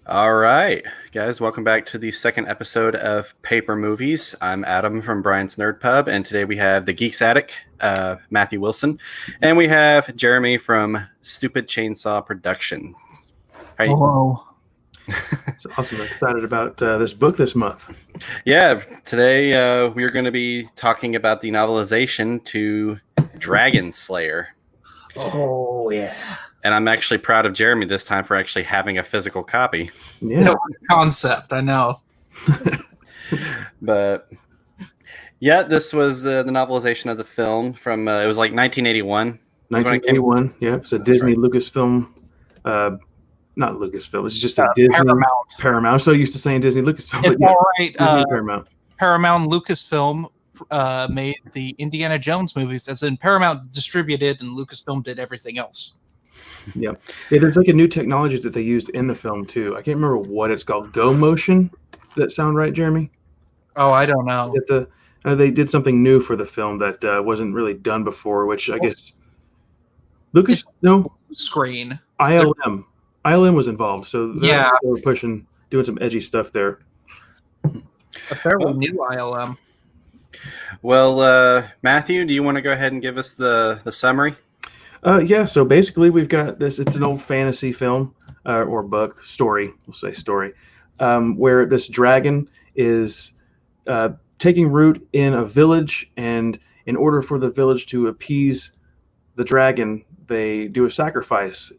All right, guys, welcome back to the second episode of Paper Movies. I'm Adam from Brian's Nerd Pub, and today we have the Geeks Attic, Matthew Wilson, and we have Jeremy from Stupid Chainsaw Productions. Hey. Hello. It's awesome. I'm excited about this book this month. Yeah, today we're going to be talking about the novelization to Dragonslayer. Oh, yeah. And I'm actually proud of Jeremy this time for actually having a physical copy. Yeah. Concept, I know. But yeah, this was the novelization of the film from it was like 1981. 1981. Yeah, it's a Disney right. Lucasfilm. Not Lucasfilm. It's just a Disney Paramount. I'm so used to saying Disney Lucasfilm. It's all right. Disney Paramount. Paramount Lucasfilm made the Indiana Jones movies, as in Paramount distributed and Lucasfilm did everything else. Yeah, there's like a new technology that they used in the film too. I can't remember what it's called. Go motion. Does that sound right, Jeremy? Oh, I don't know. They did something new for the film that wasn't really done before, which I guess Screen. ILM was involved, so they were doing some edgy stuff there. A fairly new ILM. Well, Matthew, do you want to go ahead and give us the summary? Yeah, so basically we've got this. It's an old fantasy film or book story. We'll say story, where this dragon is taking root in a village, and in order for the village to appease the dragon, they do a sacrifice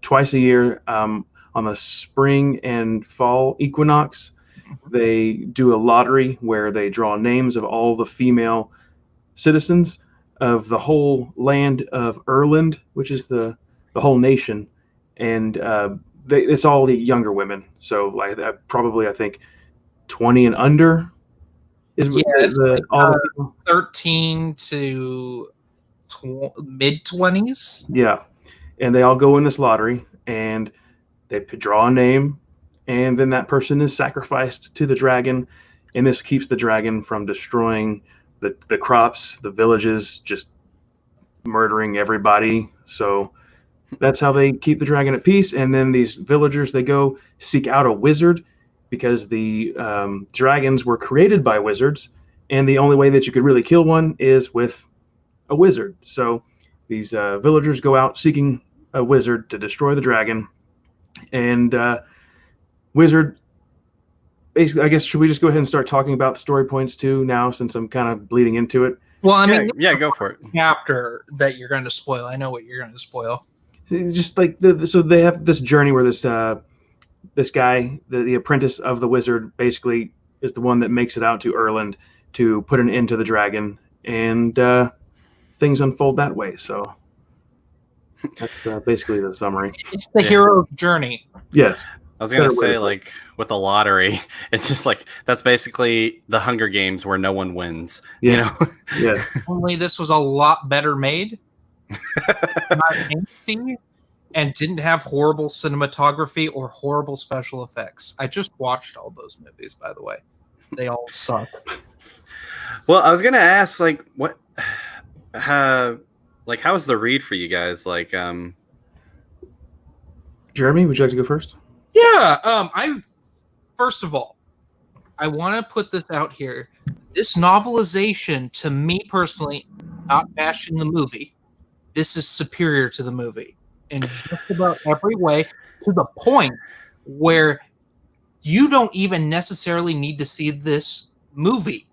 twice a year on the spring and fall equinox. They do a lottery where they draw names of all the female citizens of the whole land of Ireland, which is the whole nation, and it's all the younger women. So like I think 20 and under is all the people. 13 to mid-20s. Yeah, and they all go in this lottery, and they draw a name, and then that person is sacrificed to the dragon, and this keeps the dragon from destroying the crops, the villages, just murdering everybody. So that's how they keep the dragon at peace. And then these villagers, they go seek out a wizard, because the dragons were created by wizards, and the only way that you could really kill one is with a wizard. So these villagers go out seeking a wizard to destroy the dragon, and wizard basically, I guess, should we just go ahead and start talking about story points too now, since I'm kind of bleeding into it? Well, I mean, yeah, go for it. Chapter that you're going to spoil. I know what you're going to spoil. It's just like so they have this journey where this guy, the apprentice of the wizard, basically is the one that makes it out to Ireland to put an end to the dragon, and things unfold that way. So that's basically the summary. It's the hero's journey. Yes. I was going to say, like, with a lottery, it's just like, that's basically the Hunger Games where no one wins, you know? Yeah. Only this was a lot better made, not empty, and didn't have horrible cinematography or horrible special effects. I just watched all those movies, by the way. They all suck. Well, I was going to ask, like, how's the read for you guys? Like, Jeremy, would you like to go first? Yeah, first of all, I want to put this out here. This novelization, to me personally, not bashing the movie, this is superior to the movie in just about every way, to the point where you don't even necessarily need to see this movie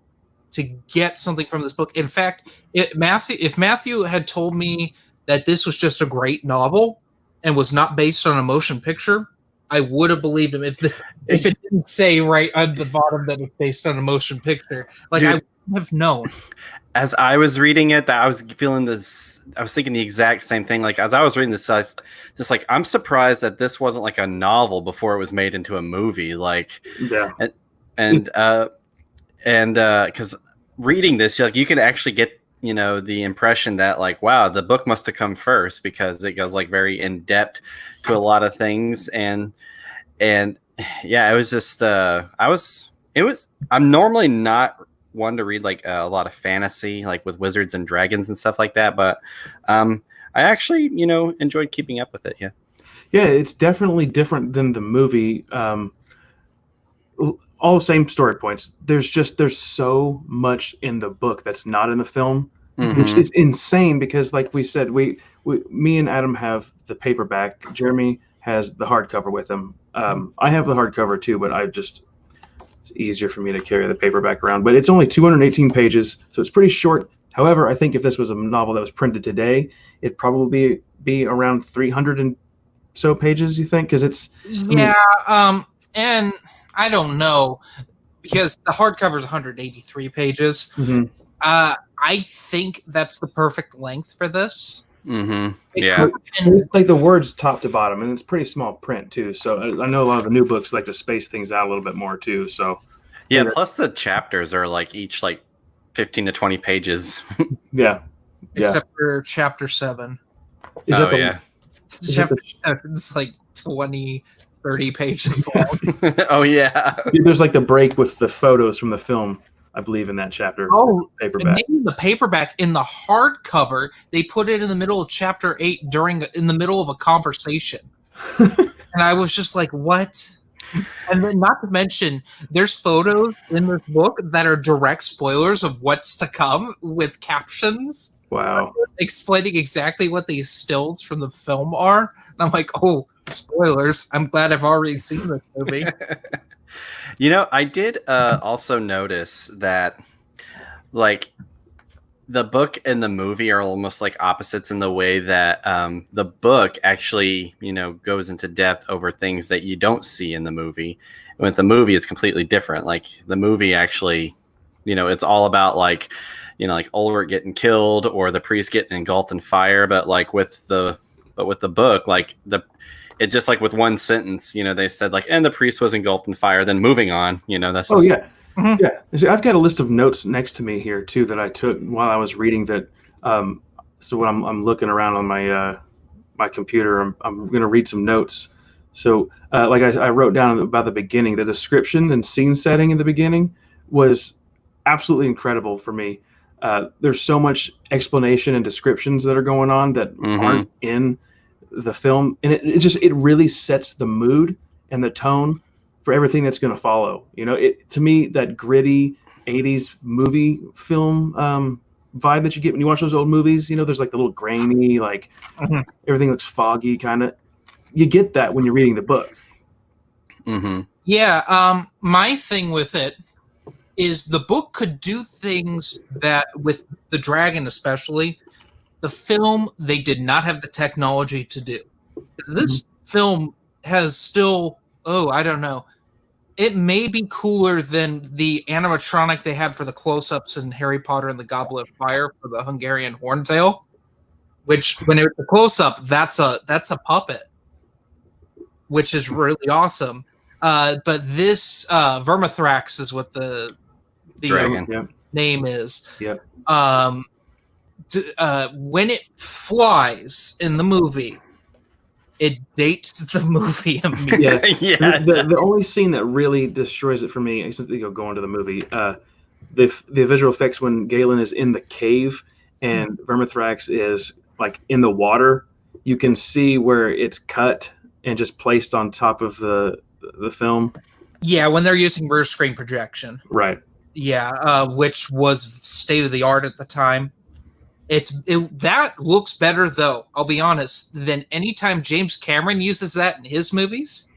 to get something from this book. In fact, if Matthew had told me that this was just a great novel and was not based on a motion picture, I would have believed him if it didn't say right on the bottom that it's based on a motion picture. Like, dude, I would have known. As I was reading it, that I was feeling this. I was thinking the exact same thing. Like, as I was reading this, I was just like, I'm surprised that this wasn't like a novel before it was made into a movie. Like, yeah, and because reading this, you can actually get, you know, the impression that, like, wow, the book must have come first, because it goes like very in depth to a lot of things, and yeah, it was just I'm normally not one to read like a lot of fantasy, like with wizards and dragons and stuff like that, but I actually, you know, enjoyed keeping up with it. Yeah, it's definitely different than the movie. All the same story points. There's so much in the book that's not in the film, which is insane because, like we said, me and Adam have the paperback. Jeremy has the hardcover with him. I have the hardcover too, but it's easier for me to carry the paperback around. But it's only 218 pages, so it's pretty short. However, I think if this was a novel that was printed today, it'd probably be around 300 and so pages. You think? Because it's and I don't know because the hardcover is 183 pages. I think that's the perfect length for this. Yeah, it's like the words top to bottom, and it's pretty small print too. So I know a lot of the new books like to space things out a little bit more too. So yeah. Plus the chapters are like each like 15 to 20 pages. Yeah. Except for chapter 7. Yeah. Chapter 7's like 20, 30 pages long. Oh yeah. There's like the break with the photos from the film, I believe, in that chapter. Oh, paperback. Maybe the paperback in the hardcover, they put it in the middle of chapter 8 in the middle of a conversation. And I was just like, what? And then not to mention, there's photos in this book that are direct spoilers of what's to come with captions. Wow. Explaining exactly what these stills from the film are. And I'm like, oh, spoilers. I'm glad I've already seen this movie. You know, I did also notice that, like, the book and the movie are almost like opposites in the way that the book actually, goes into depth over things that you don't see in the movie. With the movie, it's completely different. Like, the movie actually, it's all about, like, like Ulrich getting killed or the priest getting engulfed in fire. But, like, with the book, like, it's just like with one sentence, they said like, and the priest was engulfed in fire, then moving on, that's just... yeah. See, I've got a list of notes next to me here too that I took while I was reading that. So when I'm looking around on my my computer, I'm going to read some notes. So like I wrote down about the beginning, the description and scene setting in the beginning was absolutely incredible for me. There's so much explanation and descriptions that are going on that aren't in the film, and it really sets the mood and the tone for everything that's going to follow. To me, that gritty 80s movie film vibe that you get when you watch those old movies, there's like the little grainy, like everything looks foggy kind of. You get that when you're reading the book. Yeah. My thing with it is the book could do things that with the dragon, especially the film, they did not have the technology to do. This film has still, I don't know. It may be cooler than the animatronic they had for the close-ups in Harry Potter and the Goblet of Fire for the Hungarian Horntail, which when it was a close-up, that's a puppet, which is really awesome. But this Vermithrax is what the dragon name is. Yeah. When it flies in the movie, it dates the movie immediately. Yeah. The only scene that really destroys it for me, except you go into the movie, the visual effects when Galen is in the cave and Vermithrax is like in the water, you can see where it's cut and just placed on top of the film. Yeah, when they're using rear screen projection. Right. Yeah, which was state of the art at the time. That looks better, though, I'll be honest, than anytime James Cameron uses that in his movies.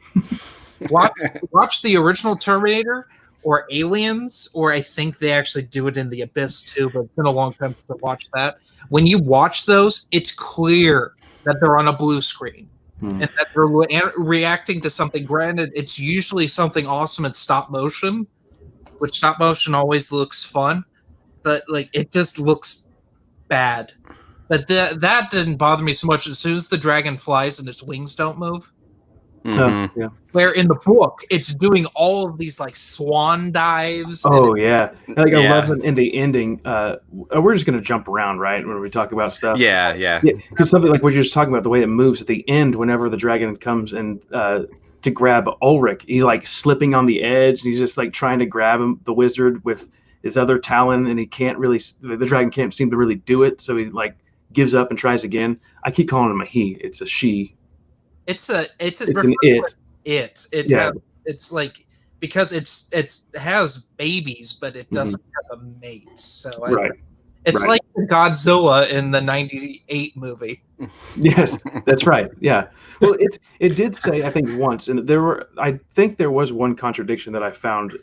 Watch the original Terminator or Aliens, or I think they actually do it in The Abyss too, but it's been a long time since I watched that. When you watch those, it's clear that they're on a blue screen and that they're reacting to something. Granted, it's usually something awesome in stop motion, which stop motion always looks fun, but like it just looks bad. But that didn't bother me so much. As soon as the dragon flies and its wings don't move, Yeah. where in the book it's doing all of these like swan dives. Oh yeah, like I love it in the ending. We're just gonna jump around, right, when we talk about stuff. Yeah. Because something like what you're just talking about, the way it moves at the end, whenever the dragon comes and to grab Ulrich, he's like slipping on the edge, and he's just like trying to grab him, the wizard, with his other talon, and he can't really. The dragon can't seem to really do it, so he like gives up and tries again. I keep calling him a he. It's a she. It's It's an it. Yeah. It's like because it has babies, but it doesn't have a mate. So Right. it's Right. like Godzilla in the '98 movie. Yes, that's right. Yeah. Well, it did say, I think, once, and I think there was one contradiction that I found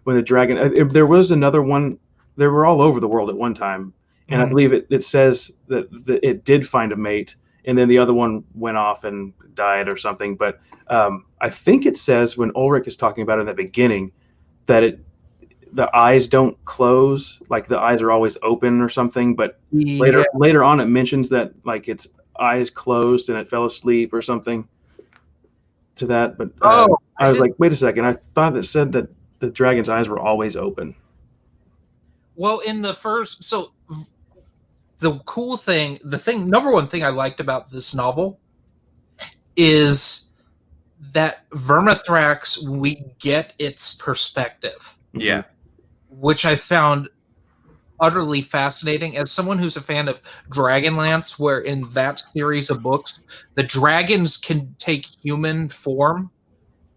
when the dragon. There was another one. They were all over the world at one time, and I believe it says that it did find a mate, and then the other one went off and died or something. But I think it says when Ulrich is talking about it in the beginning that the eyes don't close, like the eyes are always open or something. But later on, it mentions that like its eyes closed and it fell asleep or something to that. But I was like, wait a second, I thought it said that the dragon's eyes were always open. Well, in the first, so the cool thing, number one thing I liked about this novel is that Vermithrax, we get its perspective. Yeah. Which I found utterly fascinating as someone who's a fan of Dragonlance, where in that series of books, the dragons can take human form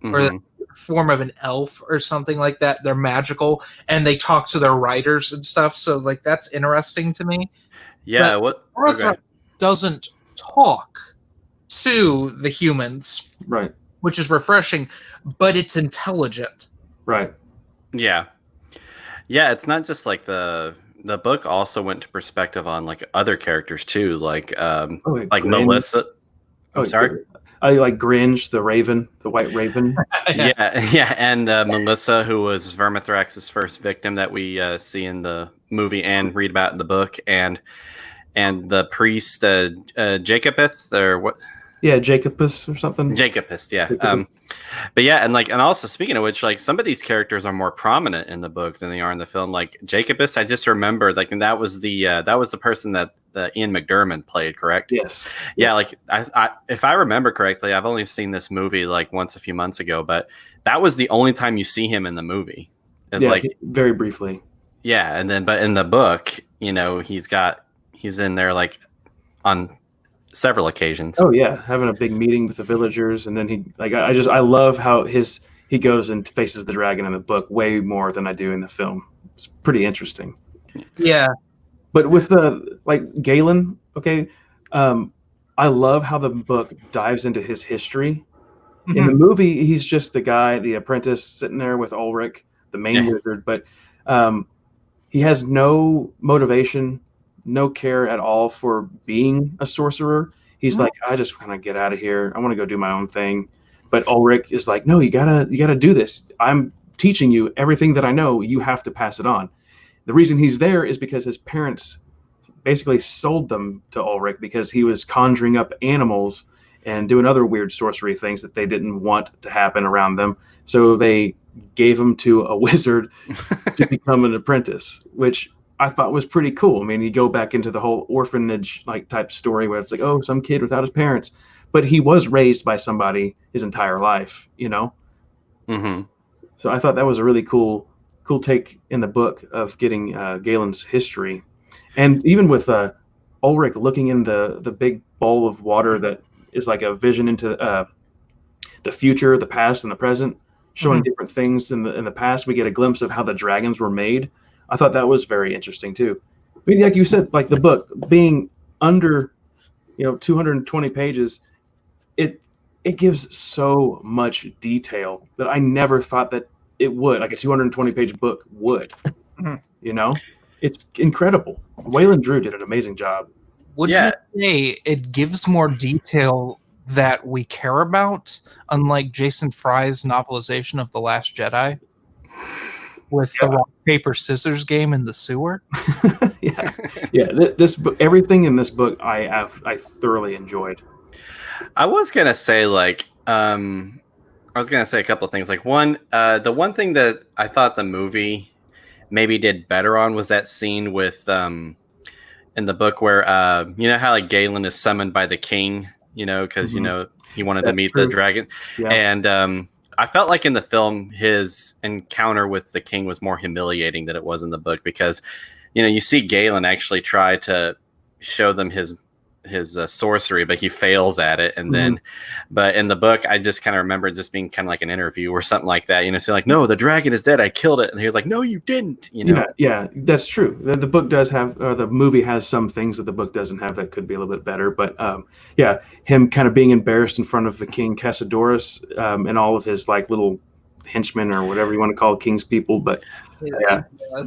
or the form of an elf or something like that. They're magical and they talk to their riders and stuff. So like, that's interesting to me. Yeah. Vermithrax doesn't talk to the humans. Right. Which is refreshing, but it's intelligent. Right. Yeah. Yeah, it's not just like the book also went to perspective on like other characters too, like like Melissa. I'm sorry. I like Gringe, the raven, the white raven. yeah, and Melissa, who was Vermithrax's first victim that we see in the movie and read about in the book, and the priest Jacobith or what? Yeah, Jacobus or something. Jacobus, yeah. But yeah, and also speaking of which, like some of these characters are more prominent in the book than they are in the film. Like Jacobus, I just remembered, like, and that was the person that Ian McDiarmid played, correct? Yes. Yeah, like I if I remember correctly, I've only seen this movie like once a few months ago, but that was the only time you see him in the movie. It's like very briefly. Yeah, and then but in the book, he's in there like on several occasions. Oh yeah, having a big meeting with the villagers, and then I love how he goes and faces the dragon in the book way more than I do in the film. It's pretty interesting. Yeah, but with Galen, okay, I love how the book dives into his history. In the movie, he's just the guy, the apprentice, sitting there with Ulrich, the main wizard, but he has no motivation, no care at all for being a sorcerer. He's like, I just want to get out of here. I want to go do my own thing. But Ulrich is like, no, you gotta do this. I'm teaching you everything that I know. You have to pass it on. The reason he's there is because his parents basically sold them to Ulrich because he was conjuring up animals and doing other weird sorcery things that they didn't want to happen around them. So they gave him to a wizard to become an apprentice, which I thought was pretty cool. I mean, you go back into the whole orphanage type story where it's like, oh, some kid without his parents, but he was raised by somebody his entire life, So I thought that was a really cool take in the book of getting Galen's history, and even with Ulrich looking in the big bowl of water that is like a vision into the future, the past, and the present, showing different things in the past. We get a glimpse of how the dragons were made. I thought that was very interesting too. I mean, like you said, like the book being under, 220 pages, it gives so much detail that I never thought that it would. Like a 220-page book would. It's incredible. Waylon Drew did an amazing job. Would you say it gives more detail that we care about, unlike Jason Fry's novelization of The Last Jedi? With the rock, paper, scissors game in the sewer. This book, everything in this book, I thoroughly enjoyed. I was gonna say a couple of things. Like one, the one thing that I thought the movie maybe did better on was that scene with in the book where how like Galen is summoned by the king, because he wanted to meet the dragon, and I felt like in the film, his encounter with the king was more humiliating than it was in the book because, you see Galen actually try to show them his sorcery, but he fails at it. And then, but in the book, I just kind of remember it just being kind of like an interview or something like that. So like, no, the dragon is dead. I killed it. And he was like, no, you didn't. Yeah, that's true. The book does have, or the movie has some things that the book doesn't have that could be a little bit better. But yeah, him kind of being embarrassed in front of the king Cassiodorus and all of his like little henchmen or whatever you want to call king's people. But yeah,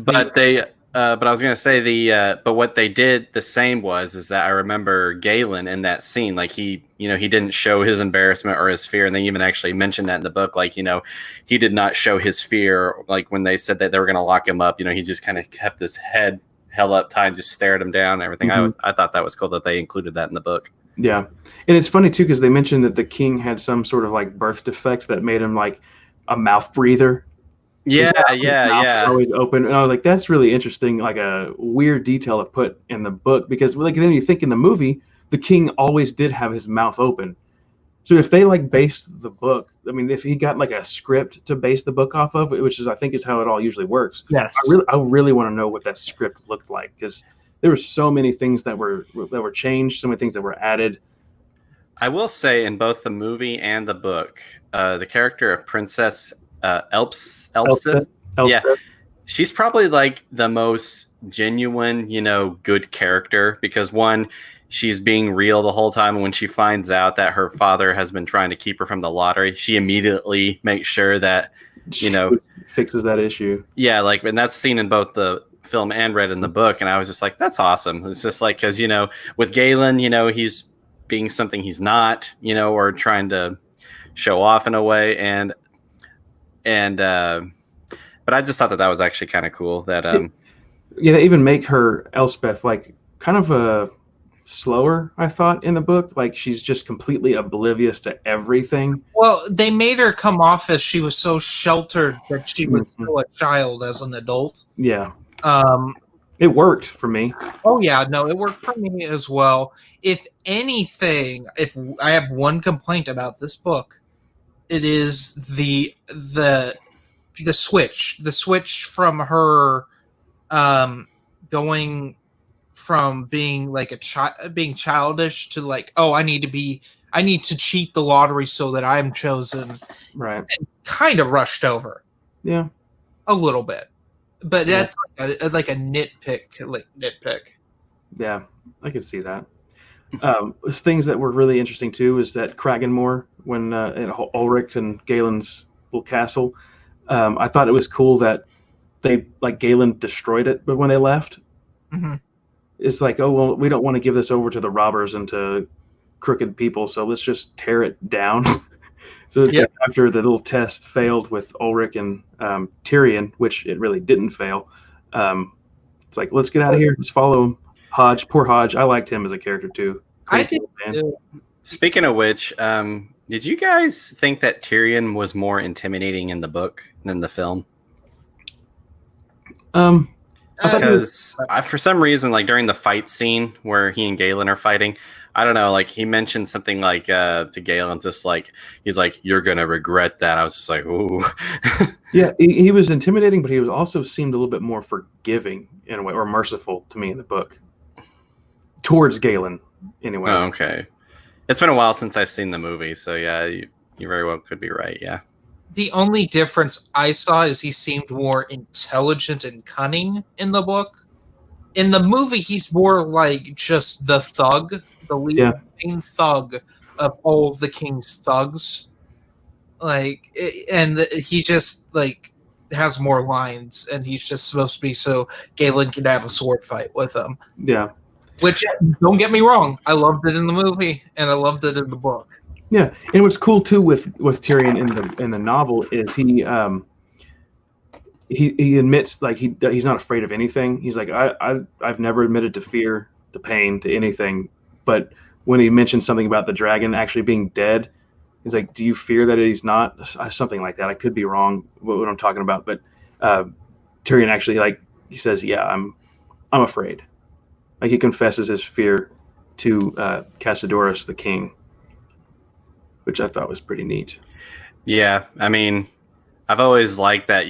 but I was gonna say but what they did the same is that I remember Galen in that scene, like he didn't show his embarrassment or his fear, and they even actually mentioned that in the book, like he did not show his fear, like when they said that they were gonna lock him up, he just kind of kept his head held up tight and just stared him down and everything. I thought that was cool that they included that in the book. Yeah, and it's funny too because they mentioned that the king had some sort of like birth defect that made him like a mouth breather. Yeah. Always open, and I was like, that's really interesting, like a weird detail to put in the book because, like, then you think in the movie, the king always did have his mouth open. So if they like based the book, I mean, if he got like a script to base the book off of, which is I think is how it all usually works. Yes, I really want to know what that script looked like because there were so many things that were changed, so many things that were added. I will say in both the movie and the book, the character of Princess Elspeth. Yeah, she's probably like the most genuine, good character because one, she's being real the whole time. And when she finds out that her father has been trying to keep her from the lottery, she immediately makes sure that, fixes that issue. Yeah, like, and that's seen in both the film and read in the book. And I was just like, that's awesome. It's just like, because, with Galen, he's being something he's not, or trying to show off in a way. But I just thought that was actually kind of cool that they even make her Elspeth like kind of a slower, I thought, in the book, like she's just completely oblivious to everything. Well, they made her come off as she was so sheltered that she was still a child as an adult. Yeah. It worked for me. Oh yeah, no, it worked for me as well. If anything, if I have one complaint about this book, it is the switch from her going from being like being childish to like, oh, I need to cheat the lottery so that I'm chosen, right? And kind of rushed over, yeah, a little bit, but that's like a nitpick. Yeah, I can see that. Things that were really interesting too is that Kraganmore, when at Ulrich and Galen's little castle, I thought it was cool that they like Galen destroyed it, but when they left, it's like, oh well, we don't want to give this over to the robbers and to crooked people, so let's just tear it down. So it's like after the little test failed with Ulrich and Tyrion, which it really didn't fail. It's like, let's get out of here. Let's follow him. Hodge, poor Hodge. I liked him as a character too. Crazy I did. Speaking of which, did you guys think that Tyrion was more intimidating in the book than the film? Because for some reason, like during the fight scene where he and Galen are fighting, I don't know, like he mentioned something like to Galen, just like he's like, "You're gonna regret that." I was just like, "Ooh." Yeah, he was intimidating, but he was also seemed a little bit more forgiving in a way, or merciful to me in the book. Towards Galen, anyway. Oh, okay. It's been a while since I've seen the movie, so yeah, you very well could be right. Yeah. The only difference I saw is he seemed more intelligent and cunning in the book. In the movie, he's more like just the thug, the main thug of all of the king's thugs. Like, and he just like has more lines, and he's just supposed to be so Galen can have a sword fight with him. Yeah. Which, don't get me wrong, I loved it in the movie, and I loved it in the book. Yeah, and what's cool too with Tyrion in the novel is he admits like he's not afraid of anything. He's like, I've never admitted to fear, to pain, to anything. But when he mentions something about the dragon actually being dead, he's like, do you fear that he's not? Something like that. I could be wrong what I'm talking about, but Tyrion actually, like, he says, yeah, I'm afraid. Like, he confesses his fear to Cassiodorus, the king, which I thought was pretty neat. Yeah, I mean, I've always liked that,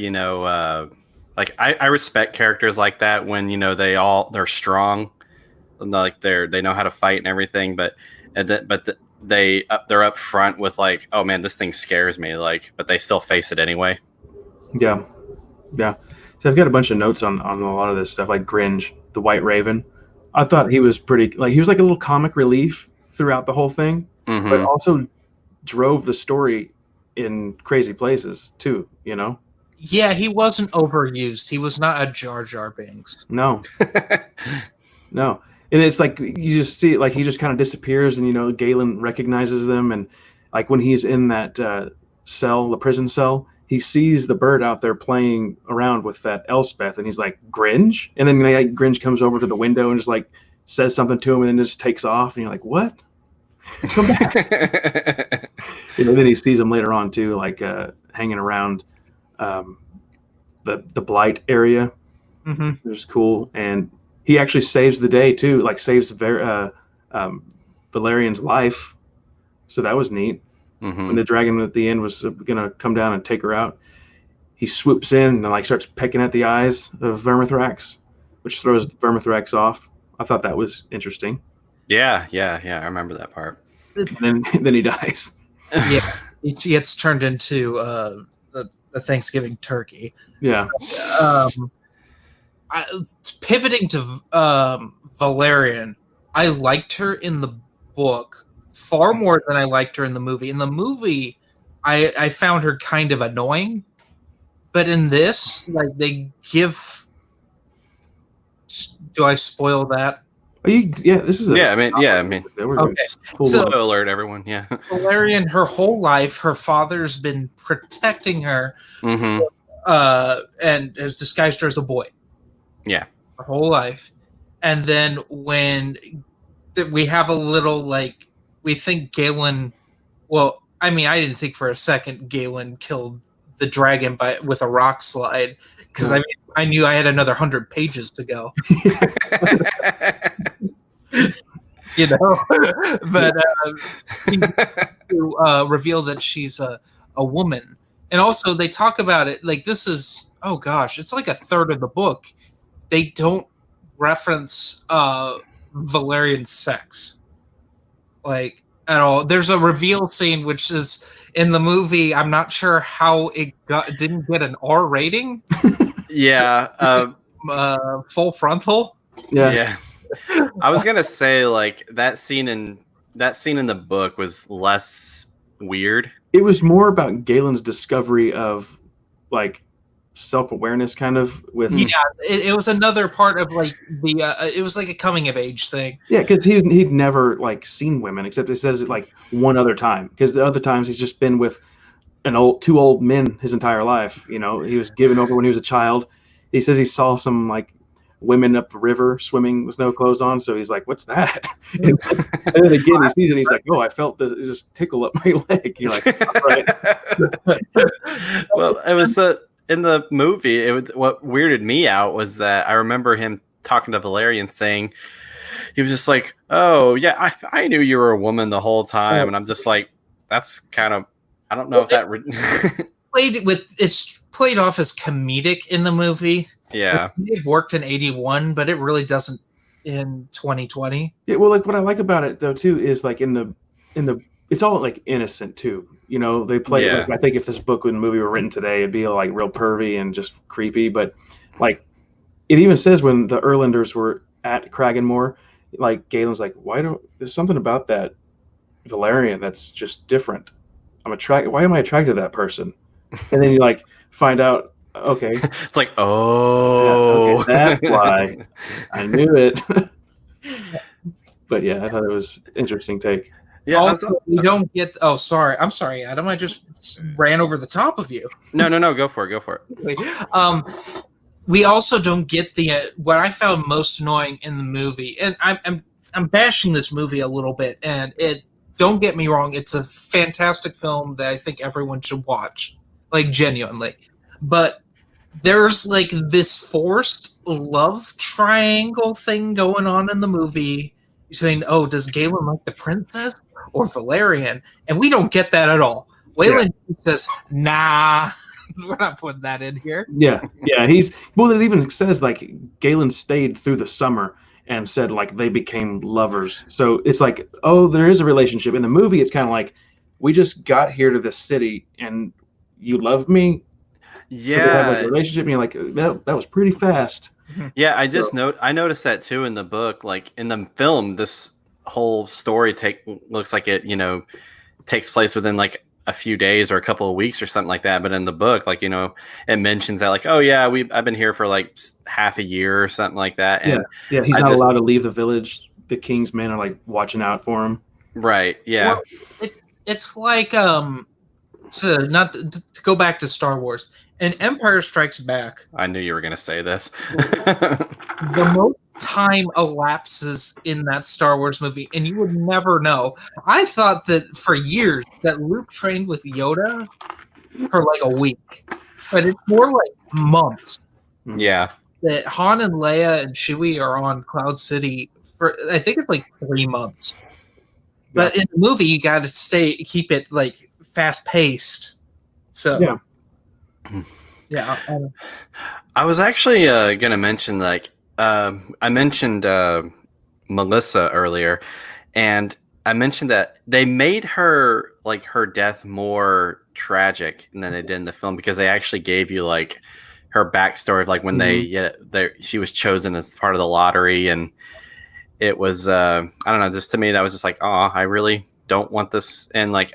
like I respect characters like that when, they're strong, like they know how to fight and everything, but they're up front with like, oh man, this thing scares me, like, but they still face it anyway. Yeah, yeah. So I've got a bunch of notes on a lot of this stuff, like Gringe, the White Raven. I thought he was pretty, like, he was like a little comic relief throughout the whole thing, but also drove the story in crazy places too, you know? Yeah, he wasn't overused. He was not a Jar Jar Binks. No. No. And it's like you just see it, like he just kind of disappears, and you know Galen recognizes them, and like when he's in that cell, the prison cell, he sees the bird out there playing around with that Elspeth, and he's like, Gringe? And then like, Gringe comes over to the window and just like says something to him, and then just takes off, and you're like, what? Come back. You know, then he sees him later on too, like hanging around the Blight area. Mm-hmm. Which is cool, and he actually saves the day too, like saves Valerian's life. So that was neat. When the dragon at the end was gonna come down and take her out, he swoops in and like starts pecking at the eyes of Vermithrax, which throws Vermithrax off. I thought that was interesting. Yeah. I remember that part. And then he dies. Yeah, he gets turned into a Thanksgiving turkey. Yeah. Pivoting to Valerian, I liked her in the book far more than I liked her in the movie. In the movie, I found her kind of annoying, but in this, like they give. Do I spoil that? This is I mean, okay. Cool. So, alert, everyone. Yeah. Valerian, her whole life, her father's been protecting her, and has disguised her as a boy. Yeah. Her whole life. And then when we have a little, like, we think Galen, well, I mean, I didn't think for a second Galen killed the dragon with a rock slide, because I mean, I knew I had another 100 pages to go. You know? But he reveal that she's a woman. And also, they talk about it, like, this is, oh gosh, it's like a third of the book. They don't reference Valerian's sex, like, at all. There's a reveal scene which is in the movie. I'm not sure how it didn't get an R rating. Yeah, full frontal. Yeah. I was gonna say, like, that scene in the book was less weird. It was more about Galen's discovery of like self-awareness, kind of with. Yeah, it was another part of like the. It was like a coming of age thing. Yeah, because he'd never like seen women, except he says it like one other time. Because the other times he's just been with two old men his entire life. You know, he was given over when he was a child. He says he saw some like women up the river swimming with no clothes on. So he's like, "What's that?" And then again he sees it. And he's like, "Oh, I felt this just tickle up my leg." You're like, "All right." Well, it was in the movie. What weirded me out was that I remember him talking to Valerian, saying he was just like, "Oh yeah, I knew you were a woman the whole time," and I'm just like, that's kind of, I don't know if that it's played off as comedic in the movie. Yeah, it worked in 81, but it really doesn't in 2020. Yeah, well, like what I like about it though too is like in the it's all like innocent too. You know, they play. Yeah. Like, I think if this book and movie were written today, it'd be like real pervy and just creepy. But like, it even says when the Erlanders were at Kraganmore, like Galen's like, there's something about that Valerian that's just different. Why am I attracted to that person? And then you like find out. Okay, it's like, oh, yeah, okay, that's why. I knew it. But yeah, I thought it was interesting take. Yeah, also, we don't get. Oh, sorry. I'm sorry, Adam. I just ran over the top of you. No. Go for it. We also don't get the what I found most annoying in the movie, and I'm bashing this movie a little bit. And don't get me wrong, it's a fantastic film that I think everyone should watch, like genuinely. But there's like this forced love triangle thing going on in the movie between, does Galen like the princess or Valerian? And we don't get that at all. Waylon says, nah, we're not putting that in here. Yeah. It even says like Galen stayed through the summer, and said like they became lovers. So it's like, oh, there is a relationship. In the movie, it's kind of like, we just got here to this city and you love me. So they have like a Yeah. relationship, and you're like, that was pretty fast. Yeah, I noticed that too in the book. Like in the film, this whole story looks like it, takes place within like a few days or a couple of weeks or something like that. But in the book, like, it mentions that like, oh yeah, I've been here for like half a year or something like that. And Yeah, he's not allowed to leave the village. The king's men are like watching out for him. Right. Yeah. Well, it's like to go back to Star Wars and Empire Strikes Back. I knew you were gonna say this. The most time elapses in that Star Wars movie, and you would never know. I thought that for years that Luke trained with Yoda for like a week, but it's more like months. Yeah. That Han and Leia and Chewie are on Cloud City for, I think it's like 3 months. But in the movie, you got to keep it like fast paced. So yeah. I was actually gonna mention like I mentioned Melissa earlier, and I mentioned that they made her death more tragic than they did in the film, because they actually gave you like her backstory of like when she was chosen as part of the lottery, and it was I don't know, just to me that was just like, oh, I really don't want this, and like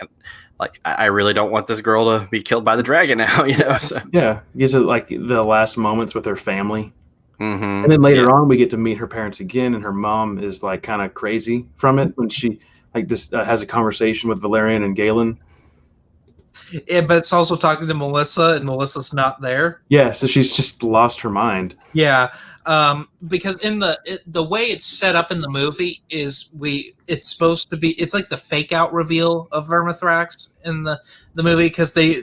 I really don't want this girl to be killed by the dragon now, So. Yeah, gives it like the last moments with her family. Mm-hmm. And then later on, we get to meet her parents again, and her mom is like kind of crazy from it when she like this has a conversation with Valerian and Galen. Yeah, but it's also talking to Melissa, and Melissa's not there. Yeah, so she's just lost her mind. Yeah, because in the way it's set up in the movie is it's supposed to be, it's like the fake out reveal of Vermithrax in the movie, because they,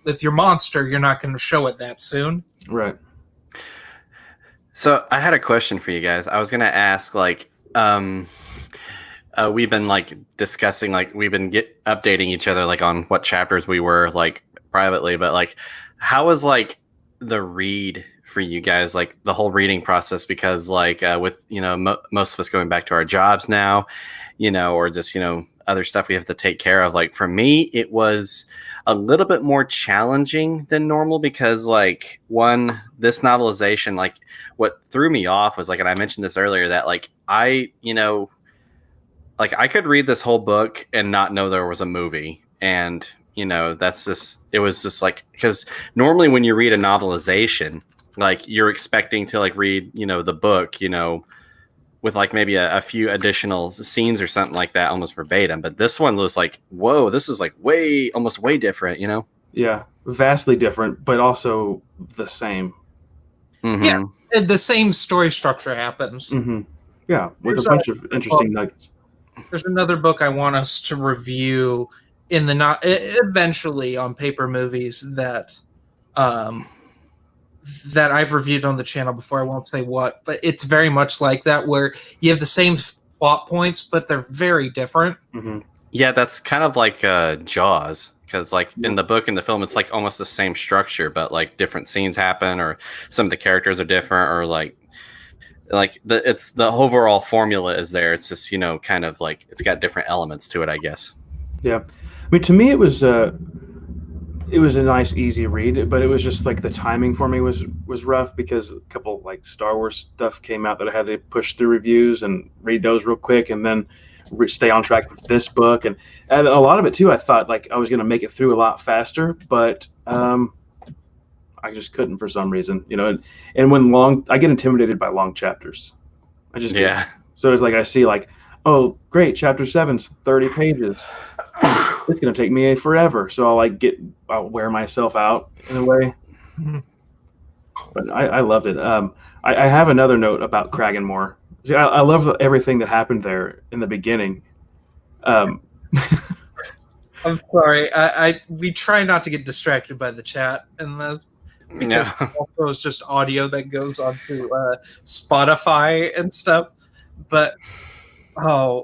with your monster, you're not going to show it that soon. Right. So I had a question for you guys. I was going to ask, like, we've been like discussing, like we've been updating each other like on what chapters we were like privately, but like how was like the read for you guys, like the whole reading process? Because like with most of us going back to our jobs now, or just other stuff we have to take care of, like for me it was a little bit more challenging than normal, because like this novelization, like what threw me off was like, and I mentioned this earlier, that like I could read this whole book and not know there was a movie. And, that's just, it was just like, because normally when you read a novelization, like you're expecting to like read, the book, with like maybe a few additional scenes or something like that, almost verbatim. But this one was like, whoa, this is like almost way different, Yeah, vastly different, but also the same. Mm-hmm. Yeah, the same story structure happens. Mm-hmm. Yeah, with a bunch of interesting nuggets. There's another book I want us to review eventually on Paper Movies that I've reviewed on the channel before. I won't say what, but it's very much like that, where you have the same plot points, but they're very different. Mm-hmm. Yeah, that's kind of like Jaws, because like in the book and the film, it's like almost the same structure, but like different scenes happen, or some of the characters are different, or like the overall formula is there. It's just kind of like it's got different elements to it, I guess. Yeah, I mean, to me it was a nice, easy read, but it was just like the timing for me was rough, because a couple like Star Wars stuff came out that I had to push through reviews and read those real quick, and then stay on track with this book, and a lot of it too. I thought like I was going to make it through a lot faster, but I just couldn't for some reason, And when I get intimidated by long chapters. I just do. So it's like I see like, oh great, chapter 7's 30 pages. It's gonna take me forever. So I'll wear myself out in a way. But I loved it. I have another note about Kraganmore. See, I love everything that happened there in the beginning. I'm sorry. We try not to get distracted by the chat unless. Because also it's just audio that goes onto Spotify and stuff. But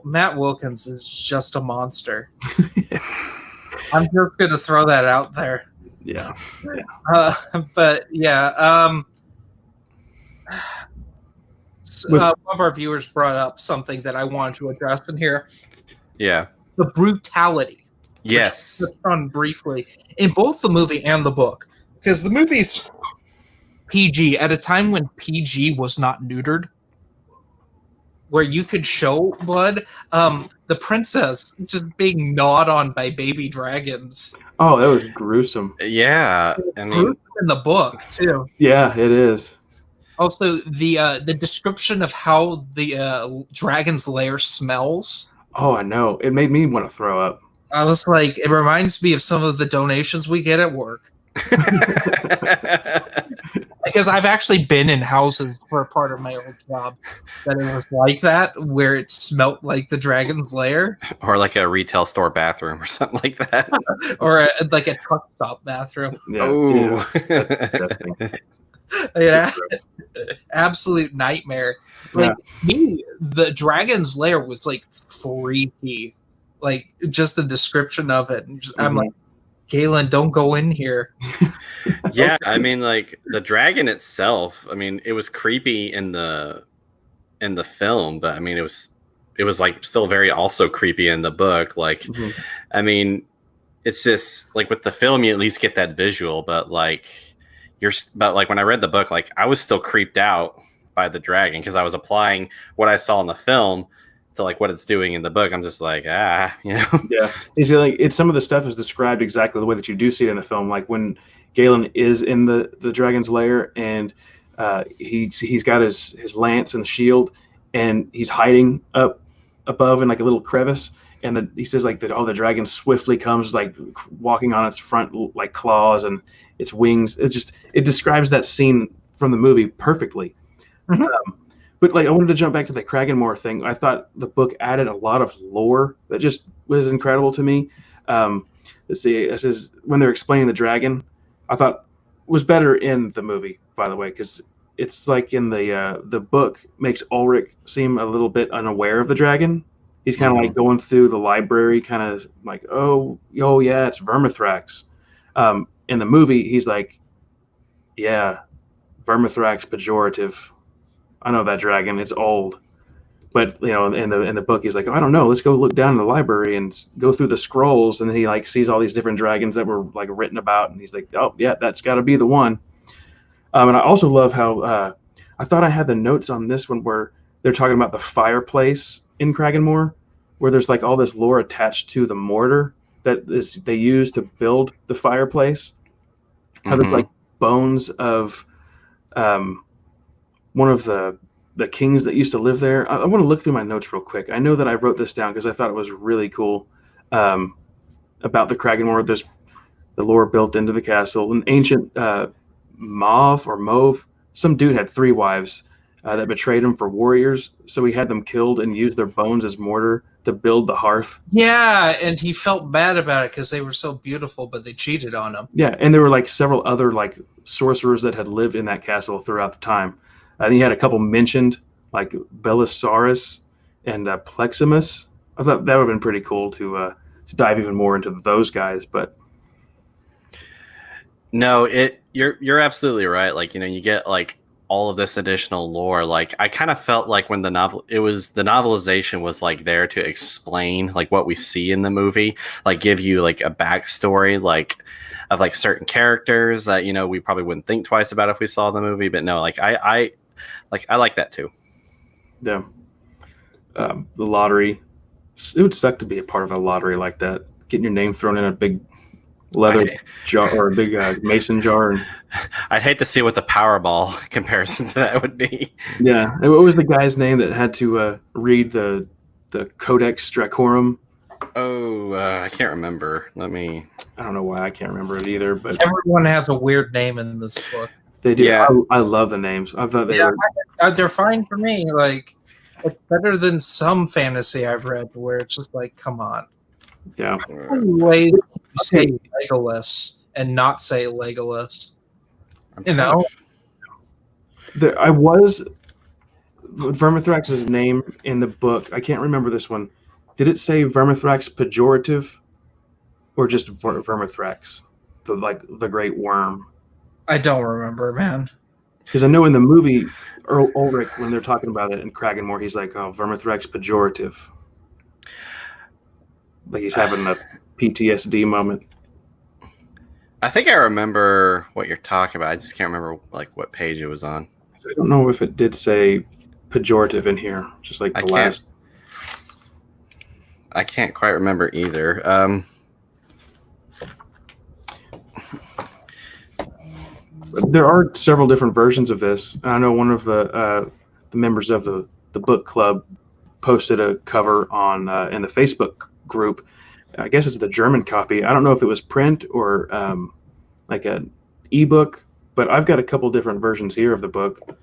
Matt Wilkins is just a monster. I'm just gonna throw that out there. Yeah. But yeah. one of our viewers brought up something that I wanted to address in here. Yeah. The brutality. Yes. Which on briefly in both the movie and the book, because the movie's PG at a time when PG was not neutered, where you could show blood. The princess just being gnawed on by baby dragons. Oh, that was gruesome. Yeah, I mean, in the book too. Yeah, it is. Also, the description of how the dragon's lair smells. Oh, I know. It made me want to throw up. I was like, it reminds me of some of the donations we get at work. Because I've actually been in houses for a part of my old job that it was like that, where it smelt like the dragon's lair. Or like a retail store bathroom or something like that. Or like a truck stop bathroom. Yeah. Oh. Yeah. Absolute nightmare. Like me, the dragon's lair was like freaky. Like just the description of it. And I'm like, Galen, don't go in here. Yeah, I mean, like the dragon itself. I mean, it was creepy in the film, but I mean, it was like still very also creepy in the book. Like, I mean, it's just like with the film, you at least get that visual, but like when I read the book, like I was still creeped out by the dragon because I was applying what I saw in the film to like what it's doing in the book. I'm just like, Yeah. It's like some of the stuff is described exactly the way that you do see it in the film. Like when Galen is in the dragon's lair and he's got his lance and shield and he's hiding up above in like a little crevice. And he says like the dragon swiftly comes like walking on its front like claws and its wings. It describes that scene from the movie perfectly. But like I wanted to jump back to the Kraganmore thing. I thought the book added a lot of lore that just was incredible to me. Let's see, it says when they're explaining the dragon, I thought was better in the movie, by the way, because it's like in the book makes Ulrich seem a little bit unaware of the dragon. He's kind of like going through the library, kind of like, oh yeah, it's Vermithrax. In the movie, he's like, yeah, Vermithrax pejorative. I know that dragon. It's old, but in the book, he's like, oh, I don't know. Let's go look down in the library and go through the scrolls, and then he like sees all these different dragons that were like written about, and he's like, oh yeah, that's got to be the one. And I also love how I thought I had the notes on this one where they're talking about the fireplace in Kraganmore, where there's like all this lore attached to the mortar that they use to build the fireplace. How there's like bones of one of the kings that used to live there. I want to look through my notes real quick. I know that I wrote this down because I thought it was really cool about the Kraganmore. There's the lore built into the castle. An ancient Mauve, some dude had 3 wives that betrayed him for warriors, so he had them killed and used their bones as mortar to build the hearth. Yeah, and he felt bad about it because they were so beautiful, but they cheated on him. Yeah, and there were like several other like sorcerers that had lived in that castle throughout the time. And he had a couple mentioned, like Belisarius and Pleximus. I thought that would have been pretty cool to dive even more into those guys. But no, you're absolutely right. Like you get like all of this additional lore. Like I kind of felt like when the novelization was like there to explain like what we see in the movie, like give you like a backstory, like of like certain characters that we probably wouldn't think twice about if we saw the movie. But no, like I like that too. Yeah. The lottery. It would suck to be a part of a lottery like that. Getting your name thrown in a big leather jar or a big mason jar. And I'd hate to see what the Powerball comparison to that would be. Yeah. And what was the guy's name that had to read the Codex Dracorum? Oh, I can't remember. I don't know why I can't remember it either. But everyone has a weird name in this book. They do. Yeah. I love the names. I thought they're fine for me. Like, it's better than some fantasy I've read where it's just like, come on. Yeah. Way you say Legolas and not say Legolas. I was Vermithrax's name in the book. I can't remember this one. Did it say Vermithrax pejorative or just Vermithrax, the great worm? I don't remember, man. Because I know in the movie, Earl Ulrich, when they're talking about it in Kraganmore, he's like, "Oh, Vermithrax pejorative," like he's having a PTSD moment. I think I remember what you're talking about. I just can't remember like what page it was on. I don't know if it did say pejorative in here, just like the last. I can't quite remember either. There are several different versions of this. I know one of the members of the book club posted a cover on in the Facebook group. I guess it's the German copy. I don't know if it was print or like an ebook, but I've got a couple different versions here of the book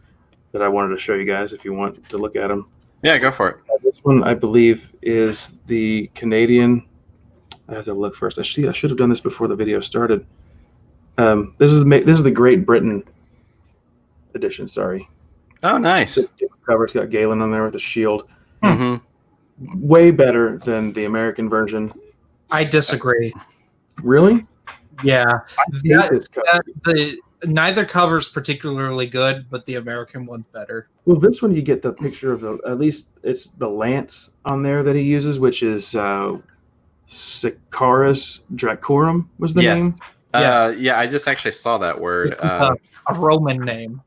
that I wanted to show you guys if you want to look at them. Yeah, go for it. This one, I believe, is the Canadian. I have to look first. I should have done this before the video started. This is the Great Britain edition. Sorry. Oh, nice. Cover. It's got Galen on there with a shield. Mm-hmm. Way better than the American version. I disagree. Really? Yeah. I hate this cover. Neither cover's particularly good, but the American one's better. Well, this one you get the picture of at least it's the lance on there that he uses, which is Sicarus Dracorum was the name. Yeah, I just actually saw that word. A Roman name.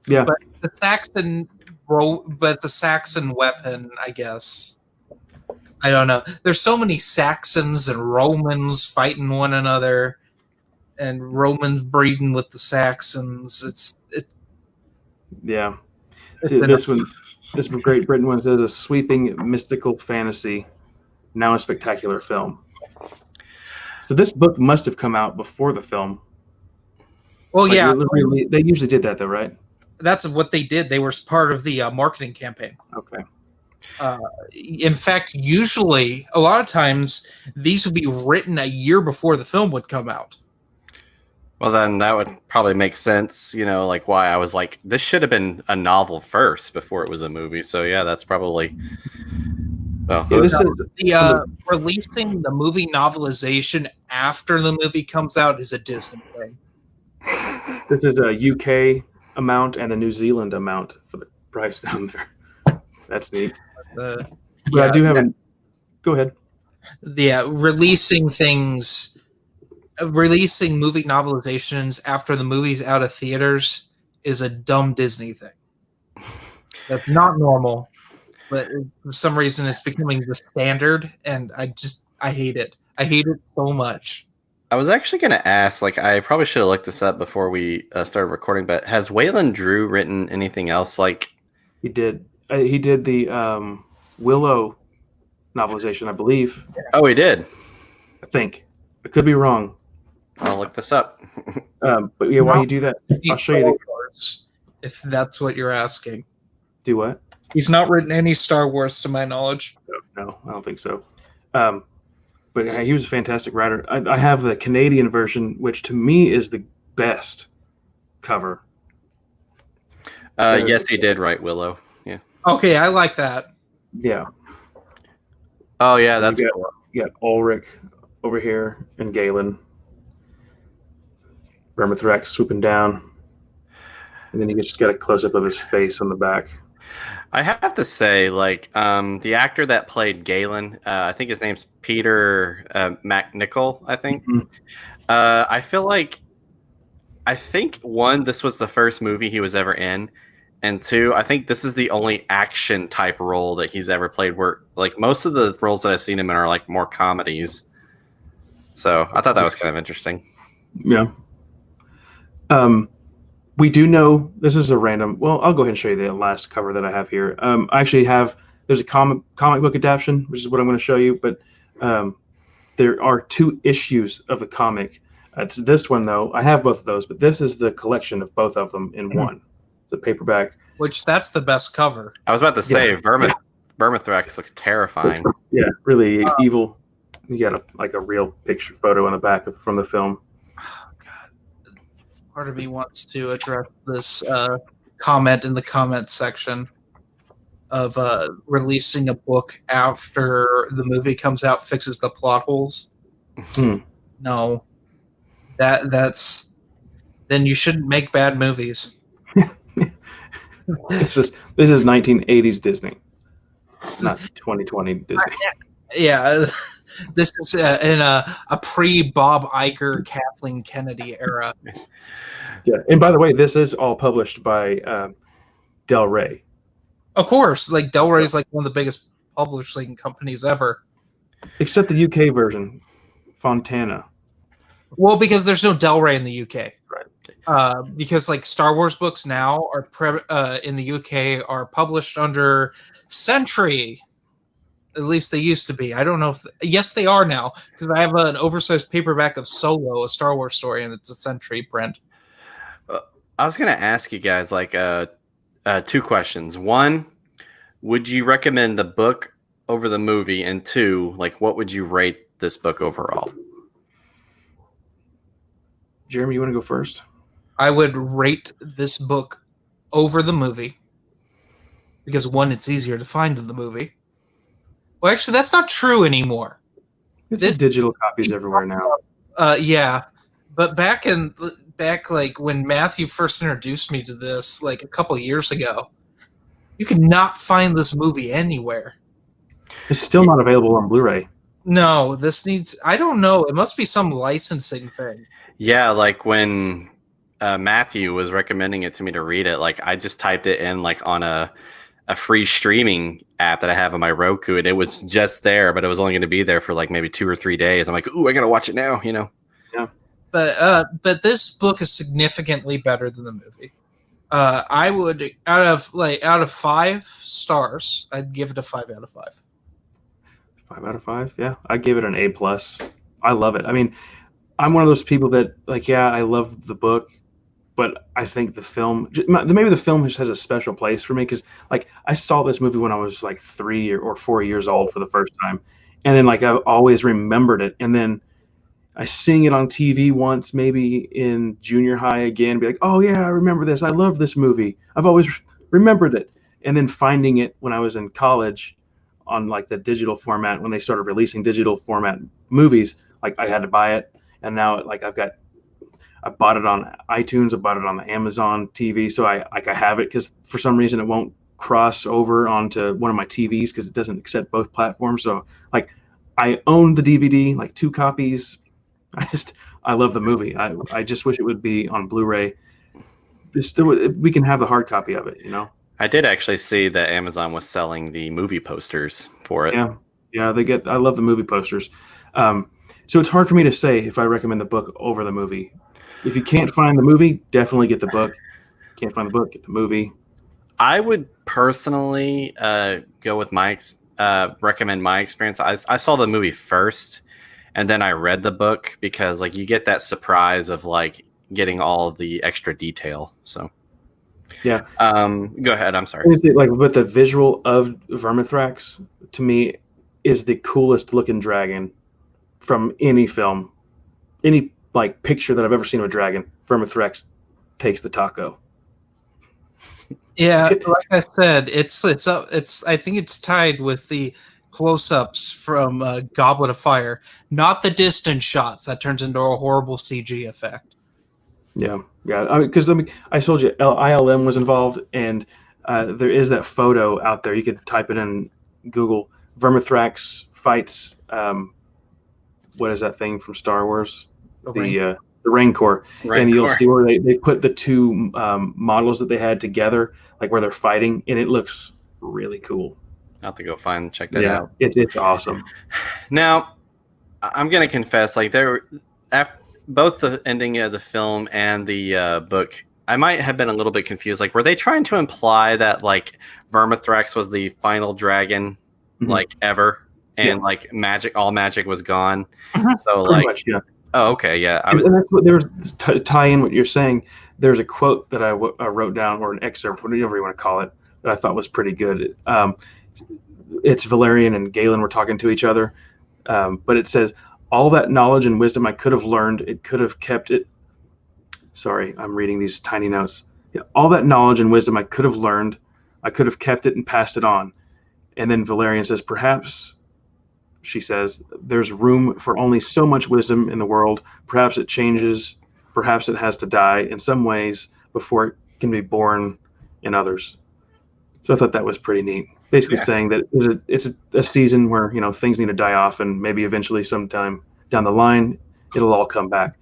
Yeah, but the Saxon weapon, I guess. I don't know. There's so many Saxons and Romans fighting one another, and Romans breeding with the Saxons. It's yeah. See, this Great Britain one says a sweeping mystical fantasy, now a spectacular film. So this book must have come out before the film. Well, like, yeah. They usually did that, though, right? That's what they did. They were part of the marketing campaign. Okay. In fact, usually, a lot of times, these would be written a year before the film would come out. Well, then that would probably make sense, like why I was like, this should have been a novel first before it was a movie. So, yeah, that's probably... releasing the movie novelization after the movie comes out is a Disney thing. This is a UK amount and a New Zealand amount for the price down there. That's neat. I do have Go ahead. Yeah, releasing movie novelizations after the movie's out of theaters is a dumb Disney thing. That's not normal. But for some reason, it's becoming the standard, and I hate it. I hate it so much. I was actually going to ask, I probably should have looked this up before we started recording, but has Waylon Drew written anything else? He did. He did the Willow novelization, I believe. Oh, he did? I think. I could be wrong. I'll look this up. But yeah, while you do that, I'll show you if that's what you're asking. Do what? He's not written any Star Wars, to my knowledge. No, I don't think so. But he was a fantastic writer. I have the Canadian version, which to me is the best cover. Yes, he did write Willow. Yeah. Okay, I like that. Yeah. Oh, yeah, that's cool. You got Ulrich over here and Galen. Vermithrax swooping down. And then you just got a close-up of his face on the back. I have to say, the actor that played Galen, I think his name's Peter MacNicol, I think. Mm-hmm. I feel like, one, this was the first movie he was ever in, and two, I think this is the only action type role that he's ever played where, most of the roles that I've seen him in are, more comedies. So I thought that was kind of interesting. Yeah. We do know this is a random. Well, I'll go ahead and show you the last cover that I have here. I actually there's a comic book adaptation, which is what I'm going to show you. But there are 2 issues of the comic. It's this one though. I have both of those, but this is the collection of both of them in one. The paperback. Which that's the best cover. I was about to say Vermithrax looks terrifying. Yeah, really evil. You got a real picture photo on the back from the film. Part of me wants to address this comment in the comment section of releasing a book after the movie comes out fixes the plot holes. No, that's then you shouldn't make bad movies. This is 1980s Disney, not 2020 Disney. Yeah, this is in a pre-Bob Iger, Kathleen Kennedy era. Yeah, and by the way, this is all published by Del Rey. Of course, like Del Rey is like one of the biggest publishing companies ever. Except the UK version, Fontana. Well, because there's no Del Rey in the UK. Right. Because like Star Wars books now are in the UK are published under Century. At least they used to be. I don't know if yes they are now because I have an oversized paperback of Solo, a Star Wars story, and it's a Century print. I was going to ask you guys like two questions. One, would you recommend the book over the movie? And two, like what would you rate this book overall? Jeremy, you want to go first? I would rate this book over the movie because one, it's easier to find in the movie. Well, actually, that's not true anymore. It's digital copies everywhere now. Yeah, but back like when Matthew first introduced me to this, like a couple of years ago, you could not find this movie anywhere. It's still not available on Blu-ray. No, this needs. I don't know. It must be some licensing thing. Yeah, like when Matthew was recommending it to me to read it, like I just typed it in like on a free streaming app that I have on my Roku, and it was just there, but it was only going to be there for like maybe 2 or 3 days. I'm like, ooh, I got to watch it now, you know? Yeah. But this book is significantly better than the movie. I would out of 5 stars, I'd give it a 5 out of 5. 5 out of 5. Yeah, I give it an A+. I love it. I mean, I'm one of those people that like, yeah, I love the book, but I think the film, maybe the film just has a special place for me because like I saw this movie when I was like 3 or 4 years old for the first time, and then like I always remembered it, and then I sing it on TV once, maybe in junior high again, be like, oh yeah, I remember this. I love this movie. I've always remembered it, and then finding it when I was in college on like the digital format when they started releasing digital format movies, like I had to buy it, and now like I bought it on iTunes, I bought it on the Amazon TV, so I have it because for some reason it won't cross over onto one of my TVs because it doesn't accept both platforms. So like I own the DVD, like 2 copies. I love the movie. I just wish it would be on Blu-ray. We can have the hard copy of it, you know. I did actually see that Amazon was selling the movie posters for it. Yeah, I love the movie posters. So it's hard for me to say if I recommend the book over the movie. If you can't find the movie, definitely get the book. Can't find the book, get the movie. I would personally go with recommend my experience. I saw the movie first, and then I read the book because like you get that surprise of like getting all the extra detail. So yeah. Go ahead. I'm sorry. Like with the visual of Vermithrax, to me, is the coolest looking dragon from any film, any like picture that I've ever seen of a dragon. Vermithrax takes the taco. Yeah, like I said, it's I think it's tied with the close-ups from Goblet of Fire, not the distance shots that turns into a horrible CG effect. Yeah. Because I told you ILM was involved, and there is that photo out there. You could type it in Google. Vermithrax fights. What is that thing from Star Wars? The Rancor. And you'll see where they put the 2 models that they had together, like where they're fighting, and it looks really cool. I'll have to go check that out. It's awesome. Now, I'm gonna confess, like both the ending of the film and the book, I might have been a little bit confused. Like, were they trying to imply that like Vermithrax was the final dragon, like ever, and like all magic was gone? So pretty much, yeah. Oh, okay, yeah. And that's what tie in what you're saying. There's a quote that I wrote down, or an excerpt, whatever you want to call it, that I thought was pretty good. It's Valerian and Galen were talking to each other, but it says, all that knowledge and wisdom I could have learned, it could have kept it. Sorry, I'm reading these tiny notes. Yeah, all that knowledge and wisdom I could have learned, I could have kept it and passed it on. And then Valerian says, perhaps, she says, there's room for only so much wisdom in the world. Perhaps it changes. Perhaps it has to die in some ways before it can be born in others. So I thought that was pretty neat. Basically saying that it's a season where, things need to die off, and maybe eventually sometime down the line, it'll all come back.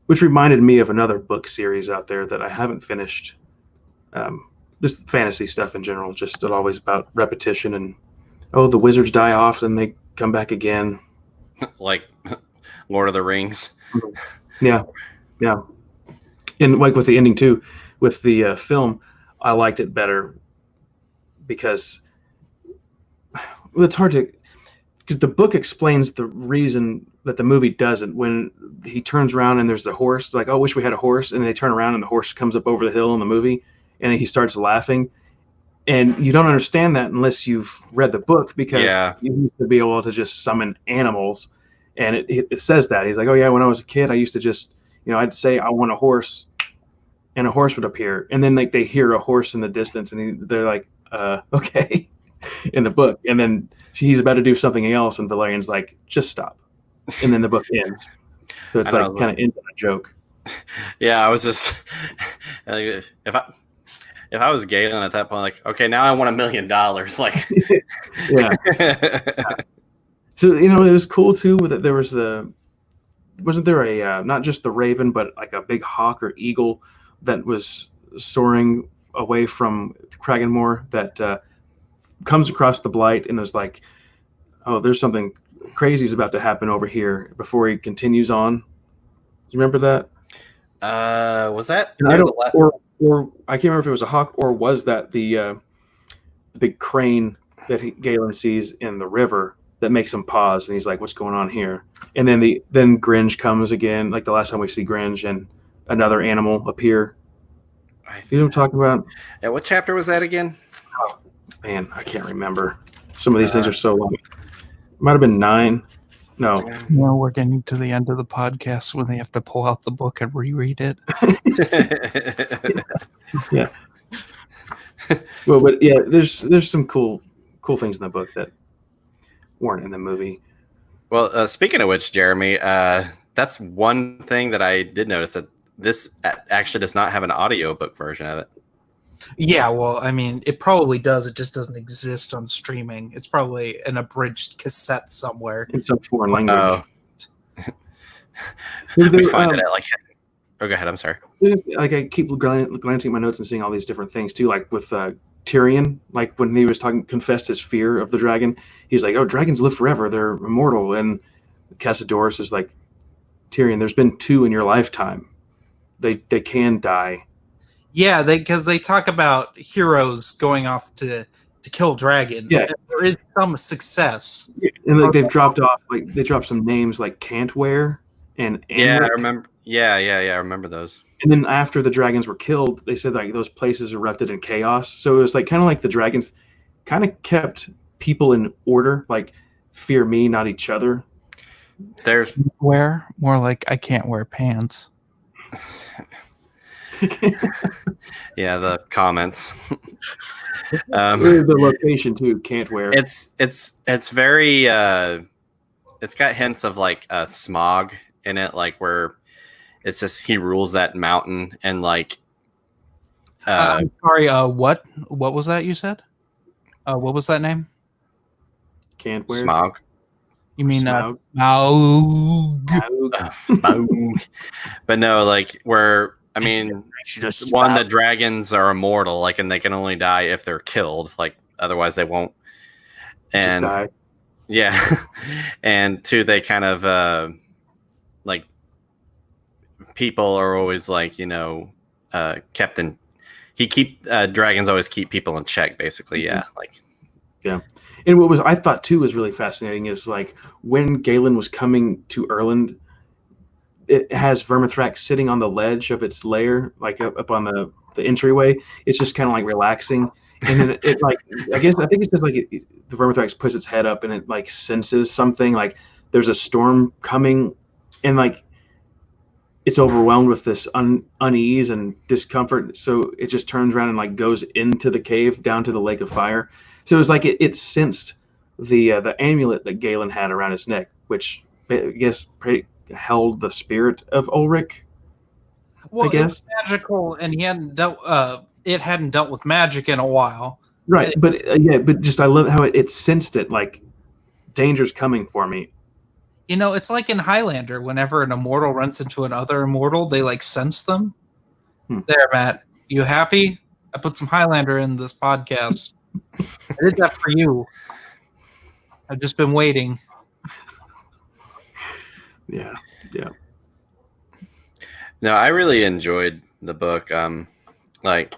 Which reminded me of another book series out there that I haven't finished. Just fantasy stuff in general, just always about repetition and, the wizards die off and they come back again. Like Lord of the Rings. Yeah. And like with the ending too, with the film, I liked it better because it's hard to, because the book explains the reason that the movie doesn't. When he turns around and there's the horse, like, oh, wish we had a horse, and they turn around and the horse comes up over the hill in the movie, and he starts laughing, and you don't understand that unless you've read the book, because you used to be able to just summon animals, and it says that he's like, oh yeah, when I was a kid, I used to just, I'd say I want a horse, and a horse would appear, and then they hear a horse in the distance, and they're like, okay, in the book, and then he's about to do something else, and Valerian's like, just stop, and then the book ends. So it's like kind of ends on a joke. Yeah, I was just if I was Galen at that point, like, okay, now I want $1 million, like, yeah. So it was cool too that there was wasn't there a not just the raven, but like a big hawk or eagle that was soaring away from Kraganmore that comes across the blight and is like, oh, there's something crazy is about to happen over here, before he continues on. Do you remember that? Was that? Or I can't remember if it was a hawk, or was that the big crane that Galen sees in the river that makes him pause, and he's like, what's going on here? And then then Gringe comes again, like the last time we see Gringe, and another animal appear. You know what I'm talking about? Yeah, what chapter was that again? Oh, man, I can't remember. Some of these things are so long. It might have been 9. No. We're getting to the end of the podcast when they have to pull out the book and reread it. Yeah. Well, but yeah, there's some cool things in the book that weren't in the movie. Well, speaking of which, Jeremy, that's one thing that I did notice, that this actually does not have an audiobook version of it. Yeah, well, I mean, it probably does. It just doesn't exist on streaming. It's probably an abridged cassette somewhere. In some foreign language. We find it at like... Oh, go ahead. I'm sorry. Like, I keep glancing at my notes and seeing all these different things too, like with Tyrion, like when he was confessed his fear of the dragon, he's like, oh, dragons live forever, they're immortal. And Cassadorus is like, Tyrion, there's been 2 in your lifetime. They can die. Yeah, because they talk about heroes going off to kill dragons. Yeah. And there is some success. And like they've dropped off, like they dropped some names like Cantware and Anric. Yeah, I remember. Yeah, I remember those. And then after the dragons were killed, they said like those places erupted in chaos. So it was like kind of like the dragons kind of kept people in order, like fear me, not each other. There's more like I can't wear pants. Yeah, the comments. The location too, can't wear. It's very it's got hints of like smog in it, like where it's just he rules that mountain, and like I'm sorry, what was that you said? What was that name? Can't wear. Smog. You mean Smaug? Smaug. But no, like where, I mean, one, the dragons are immortal, like, and they can only die if they're killed, like otherwise they won't. And just die. Yeah, and 2, they kind of like people are always like, kept in. Dragons always keep people in check, basically. Yeah, like yeah. And what I thought too was really fascinating is like when Galen was coming to Erland, it has Vermithrax sitting on the ledge of its lair, like up on the entryway. It's just kind of like relaxing, and then it like I think it's just like the Vermithrax puts its head up and it like senses something, like there's a storm coming, and like it's overwhelmed with this unease and discomfort. So it just turns around and like goes into the cave down to the lake of fire. So it was like it sensed the amulet that Galen had around his neck, which I guess held the spirit of Ulrich. Well, I guess it was magical, and he hadn't dealt. It hadn't dealt with magic in a while, Right, but but just I love how it sensed it, like danger's coming for me. You know, it's like in Highlander. Whenever an immortal runs into another immortal, they like sense them. There, Matt. You happy? I put some Highlander in this podcast. I did that for you. I've just been waiting. Yeah. No, I really enjoyed the book. Like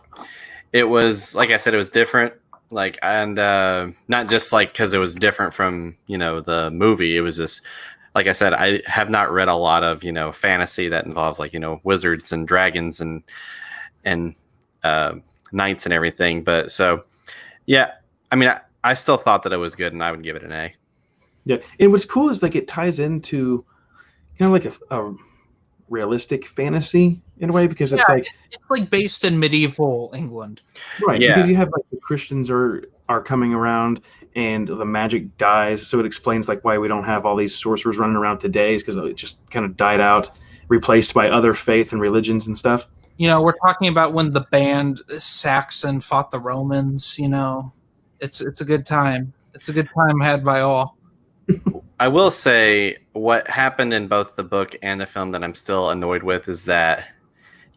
it was, like I said, it was different. Like, and not just like because it was different from the movie. It was just, like I said, I have not read a lot of fantasy that involves like wizards and dragons and knights and everything. But so yeah, I mean, I still thought that it was good, and I would give it an A. Yeah, and what's cool is like it ties into kind of like a realistic fantasy in a way, because it's like based in medieval England, right? Yeah. Because you have like the Christians are coming around and the magic dies, so it explains like why we don't have all these sorcerers running around today, is because it just kind of died out, replaced by other faith and religions and stuff. We're talking about when the band Saxon fought the Romans. It's a good time. It's a good time had by all. I will say what happened in both the book and the film that I'm still annoyed with is that,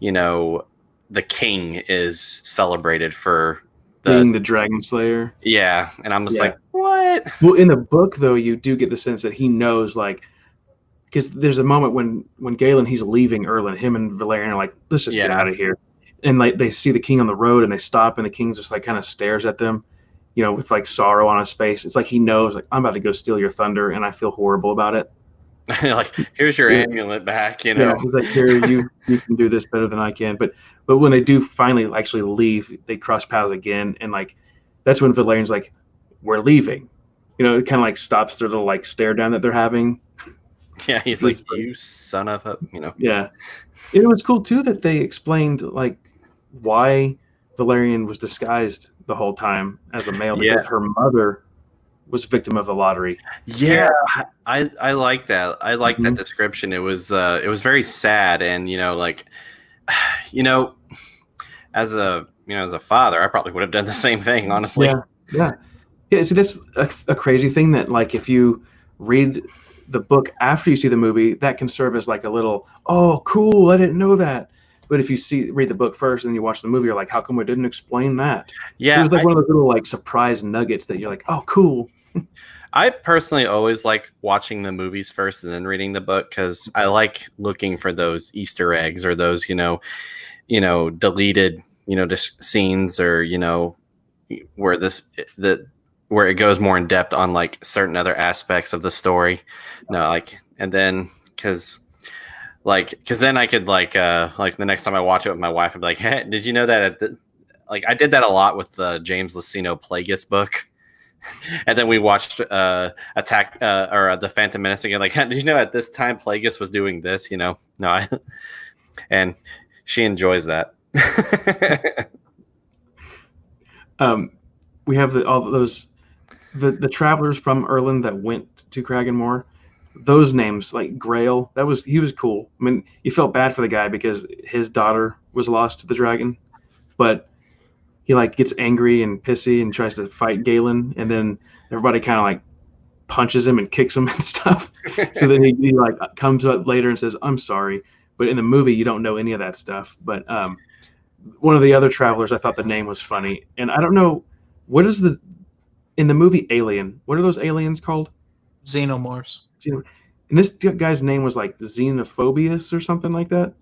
the king is celebrated for being the Dragonslayer. Yeah, and I'm just like, what? Well, in the book, though, you do get the sense that he knows, like, because there's a moment when Galen, he's leaving Erlen, him and Valerian are like, let's just get out of here. And like they see the king on the road and they stop, and the king just like kind of stares at them, with like sorrow on his face. It's like he knows, like, I'm about to go steal your thunder, and I feel horrible about it. Like, here's your amulet back, Yeah, he's like, here, you can do this better than I can. But when they do finally actually leave, they cross paths again, and like that's when Valerian's like, we're leaving. It kind of like stops their little like stare down that they're having. Yeah, he's like, you son of a, Yeah. It was cool too that they explained like why Valerian was disguised the whole time as a male, because her mother was a victim of the lottery. Yeah, I like that. I like that description. It was very sad, and as a father, I probably would have done the same thing, honestly. Yeah. So that's a crazy thing that, like, if you read the book after you see the movie, that can serve as like a little, oh, cool, I didn't know that. But if you read the book first and then you watch the movie, you're like, how come we didn't explain that? Yeah, so it was like one of those little like surprise nuggets that you're like, oh, cool. I personally always like watching the movies first and then reading the book, because I like looking for those Easter eggs or those deleted scenes, or where it goes more in depth on like certain other aspects of the story. And then because then I could like the next time I watch it with my wife, I'd be like, hey, did you know that I did that a lot with the James Luceno Plagueis book. And then we watched Attack or the Phantom Menace again. Like, did you know at this time Plagueis was doing this? And she enjoys that. We have all those the travelers from Erlen that went to Kraganmore. Those names, like Grail, he was cool. I mean, you felt bad for the guy because his daughter was lost to the dragon, but he like gets angry and pissy and tries to fight Galen, and then everybody kind of like punches him and kicks him and stuff. So then he like comes up later and says, I'm sorry. But in the movie, you don't know any of that stuff. But one of the other travelers, I thought the name was funny. And I don't know, in the movie Alien, what are those aliens called? Xenomorphs. And this guy's name was like Xenophobius or something like that.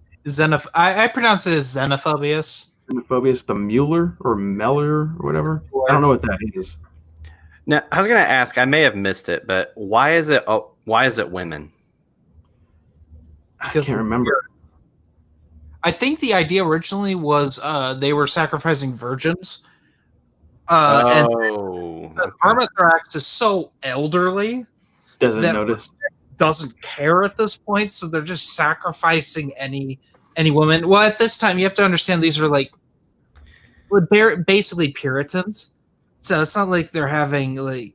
I pronounce it as Xenophobius. Xenophobius, the Mueller or Meller or whatever. I don't know what that is. Now, I was going to ask, I may have missed it, but why is it women? I can't remember. I think the idea originally was they were sacrificing virgins. And the Armathrax is so elderly. Doesn't care at this point, so they're just sacrificing any woman. Well, at this time, you have to understand these are they're basically Puritans, so it's not like they're having like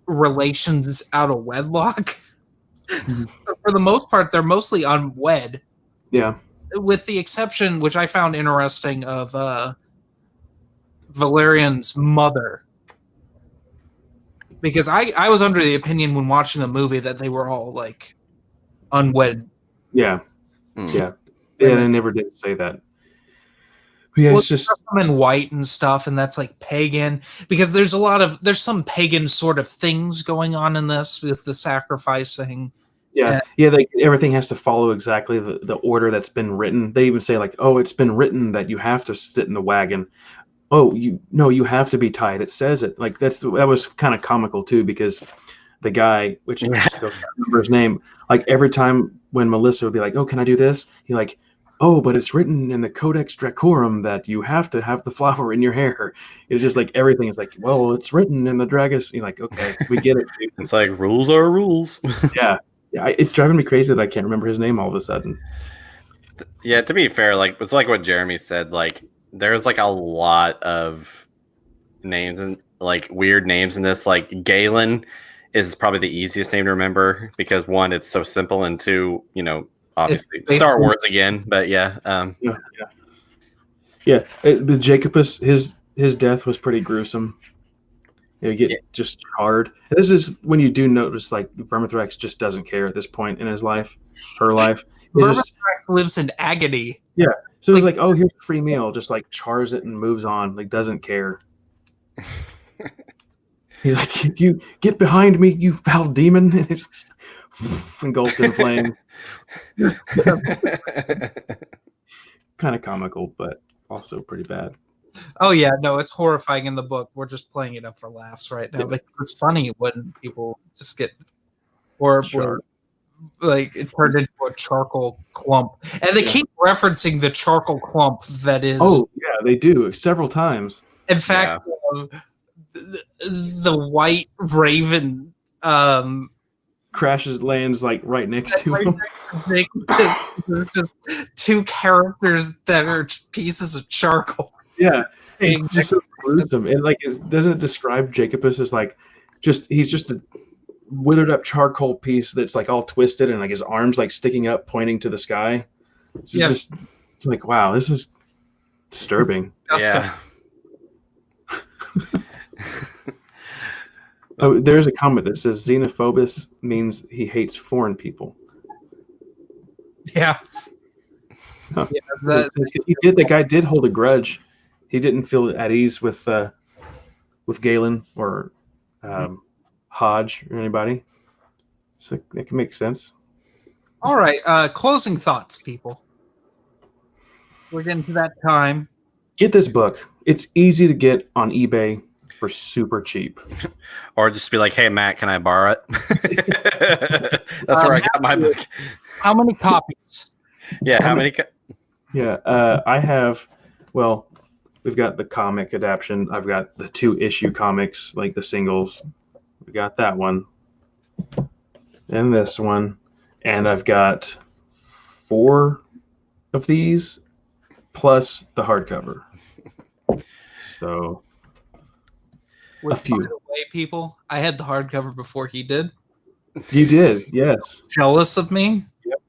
relations out of wedlock. For the most part, they're mostly unwed. Yeah, with the exception, which I found interesting, of Valerian's mother. Because I was under the opinion when watching the movie that they were all like unwed. Yeah. Hmm. Yeah. Yeah, they never did say that. But yeah, Well, it's just them in white and stuff, and that's like pagan. Because there's some pagan sort of things going on in this with the sacrificing. yeah, everything has to follow exactly the order that's been written. They even say like, "Oh, it's been written that you have to sit in the wagon." Oh, you have to be tied. It says it. Like that was kind of comical too, because the guy, which I still can't remember his name, like every time when Melissa would be like, "Oh, can I do this?" He like, "Oh, but it's written in the Codex Dracorum that you have to have the flower in your hair." It's just like everything is like, "Well, it's written in the Dragus." You're like, "Okay, we get it, dude." It's like rules are rules. Yeah, it's driving me crazy that I can't remember his name all of a sudden. Yeah, to be fair, like it's like what Jeremy said. Like there's like a lot of names and like weird names in this. Like Galen is probably the easiest name to remember because one, it's so simple, and two, obviously Star Wars again. But yeah, The Jacobus, his death was pretty gruesome. You get just charred. This is when you do notice like Vermithrax just doesn't care at this point in his life, her life. Vermithrax lives in agony. Yeah. So it's like, oh, here's a free meal, just like chars it and moves on, like doesn't care. He's like, "You get behind me, you foul demon!" And it's just engulfed in flame. Kind of comical, but also pretty bad. Oh yeah, no, it's horrifying in the book. We're just playing it up for laughs right now, because it's funny when people just get horribly like it turned into a charcoal clump, and they keep referencing the charcoal clump that is. Oh yeah, they do several times. In fact, the white raven lands like right next to him. There's just two characters that are pieces of charcoal. Yeah, it's just so gruesome. And like, doesn't it describe Jacobus as like he's just a withered up charcoal piece that's like all twisted and like his arms like sticking up, pointing to the sky. It's just it's like, wow, this is disturbing. Yeah. Oh, there's a comment that says xenophobus means he hates foreign people. Yeah. Huh. Yeah, the guy did hold a grudge. He didn't feel at ease with Galen or Hodge or anybody. So that can make sense. All right. Closing thoughts, people. We're getting to that time. Get this book. It's easy to get on eBay for super cheap. Or just be like, "Hey, Matt, can I borrow it?" That's where I got my book. How many copies? Yeah, how many? I have. Well, we've got the comic adaptation. I've got the 2-issue comics, like the singles. We got that one, and this one, and I've got 4 of these plus the hardcover. So a few. By the way, people, I had the hardcover before he did. You did, yes. Jealous of me? Yep.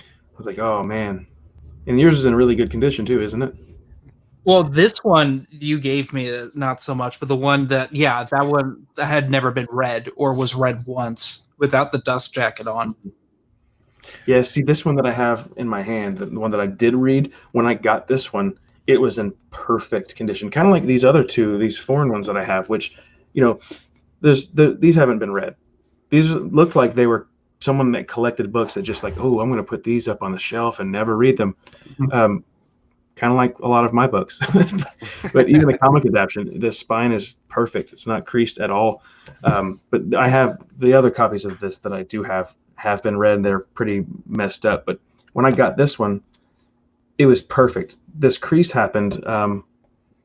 I was like, oh man. And yours is in really good condition too, isn't it? Well, this one you gave me not so much, but the one that one had never been read or was read once without the dust jacket on. Yeah, see, this one that I have in my hand, the one that I did read, when I got this one, it was in perfect condition. Kind of like these other 2, these foreign ones that I have, which, these haven't been read. These look like they were someone that collected books that just like, oh, I'm going to put these up on the shelf and never read them. Kind of like a lot of my books. But even the comic adaptation, the spine is perfect. It's not creased at all. But I have the other copies of this that I do have been read. They're pretty messed up. But when I got this one, it was perfect. This crease happened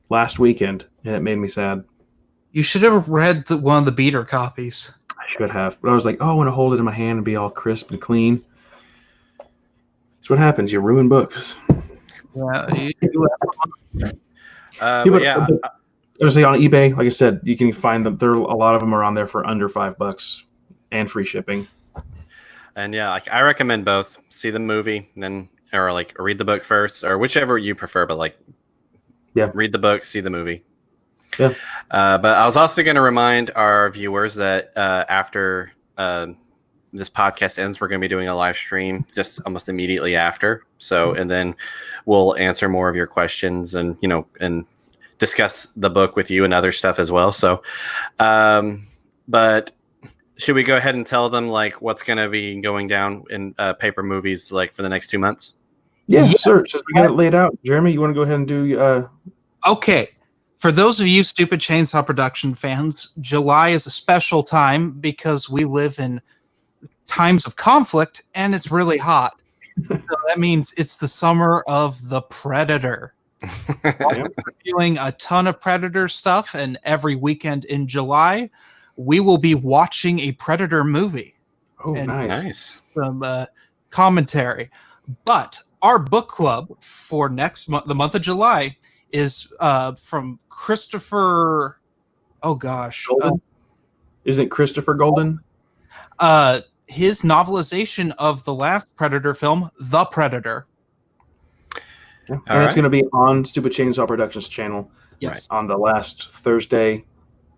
last weekend, and it made me sad. You should have read one of the beater copies. I should have. But I was like, oh, I want to hold it in my hand and be all crisp and clean. That's what happens. You ruin books. Yeah. I was say on eBay, like I said, you can find them. A lot of them are on there for under $5 and free shipping. And yeah, I recommend both. See the movie, or like read the book first, or whichever you prefer. But read the book, see the movie. Yeah. But I was also going to remind our viewers that after this podcast ends, we're going to be doing a live stream just almost immediately after. So, and then we'll answer more of your questions and, and discuss the book with you and other stuff as well. So, but should we go ahead and tell them like what's going to be going down in paper movies like for the next 2 months? Yeah, sir. Since we got it laid out, Jeremy, you want to go ahead and do? Okay. For those of you Stupid Chainsaw Production fans, July is a special time because we live in times of conflict and it's really hot. So that means it's the summer of the Predator. We're doing a ton of Predator stuff, and every weekend in July, we will be watching a Predator movie. Oh, and Nice. Some commentary. But our book club for next month, the month of July, is from Christopher. Oh gosh, Isn't Christopher Golden? His novelization of the last Predator film, The Predator. Yeah. And it's going to be on Stupid Chainsaw Productions channel. Yes. On the last Thursday,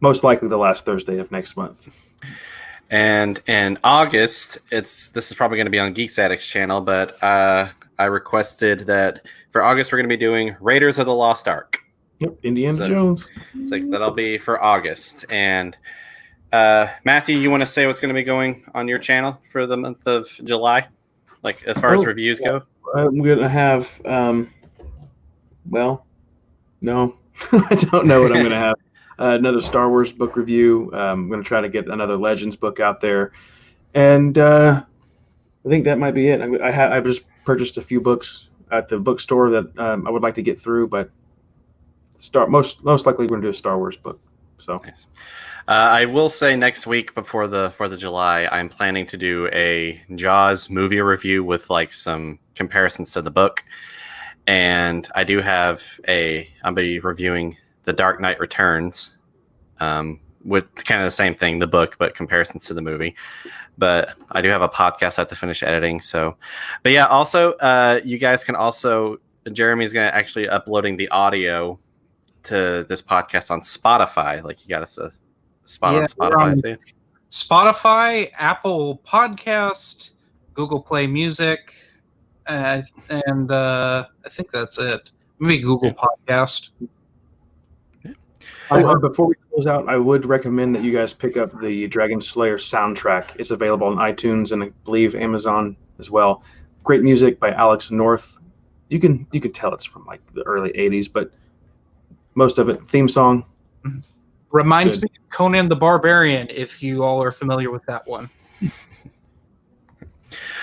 most likely the last Thursday of next month. And in August, this is probably going to be on Geeks Addict's channel, but I requested that for August we're going to be doing Raiders of the Lost Ark. Yep, Indiana Jones. It's like that'll be for August. And Matthew, you want to say what's going to be going on your channel for the month of July, like as far as reviews go? I'm going to have, well, no, I don't know what I'm going to have. Another Star Wars book review. I'm going to try to get another Legends book out there, and I think that might be it. I've just purchased a few books at the bookstore that I would like to get through, but most likely we're going to do a Star Wars book. So, nice. I will say next week before the 4th of July, I'm planning to do a Jaws movie review with like some comparisons to the book, and I do have I'll be reviewing The Dark Knight Returns, with kind of the same thing, the book, but comparisons to the movie. But I do have a podcast I have to finish editing. So, but yeah, also, you guys can also, Jeremy's going to actually uploading the audio to this podcast on Spotify. Like you got us a spot on Spotify. Spotify, Apple Podcast, Google Play Music, and I think that's it. Maybe Google Podcast. Before we close out, I would recommend that you guys pick up the Dragonslayer soundtrack. It's available on iTunes and I believe Amazon as well. Great music by Alex North. You can tell it's from like the early '80s, but most of it theme song. Reminds me of Conan the Barbarian, if you all are familiar with that one.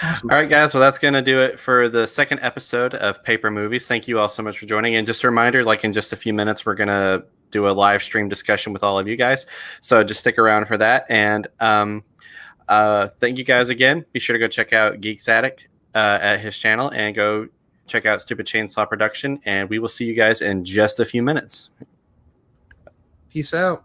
Awesome. All right, guys. Well, that's going to do it for the second episode of Paper Movies. Thank you all so much for joining. And just a reminder, like in just a few minutes, we're going to do a live stream discussion with all of you guys. So just stick around for that. And thank you guys again. Be sure to go check out Geeks Addict at his channel and go check out Stupid Chainsaw Production. And we will see you guys in just a few minutes. Peace out.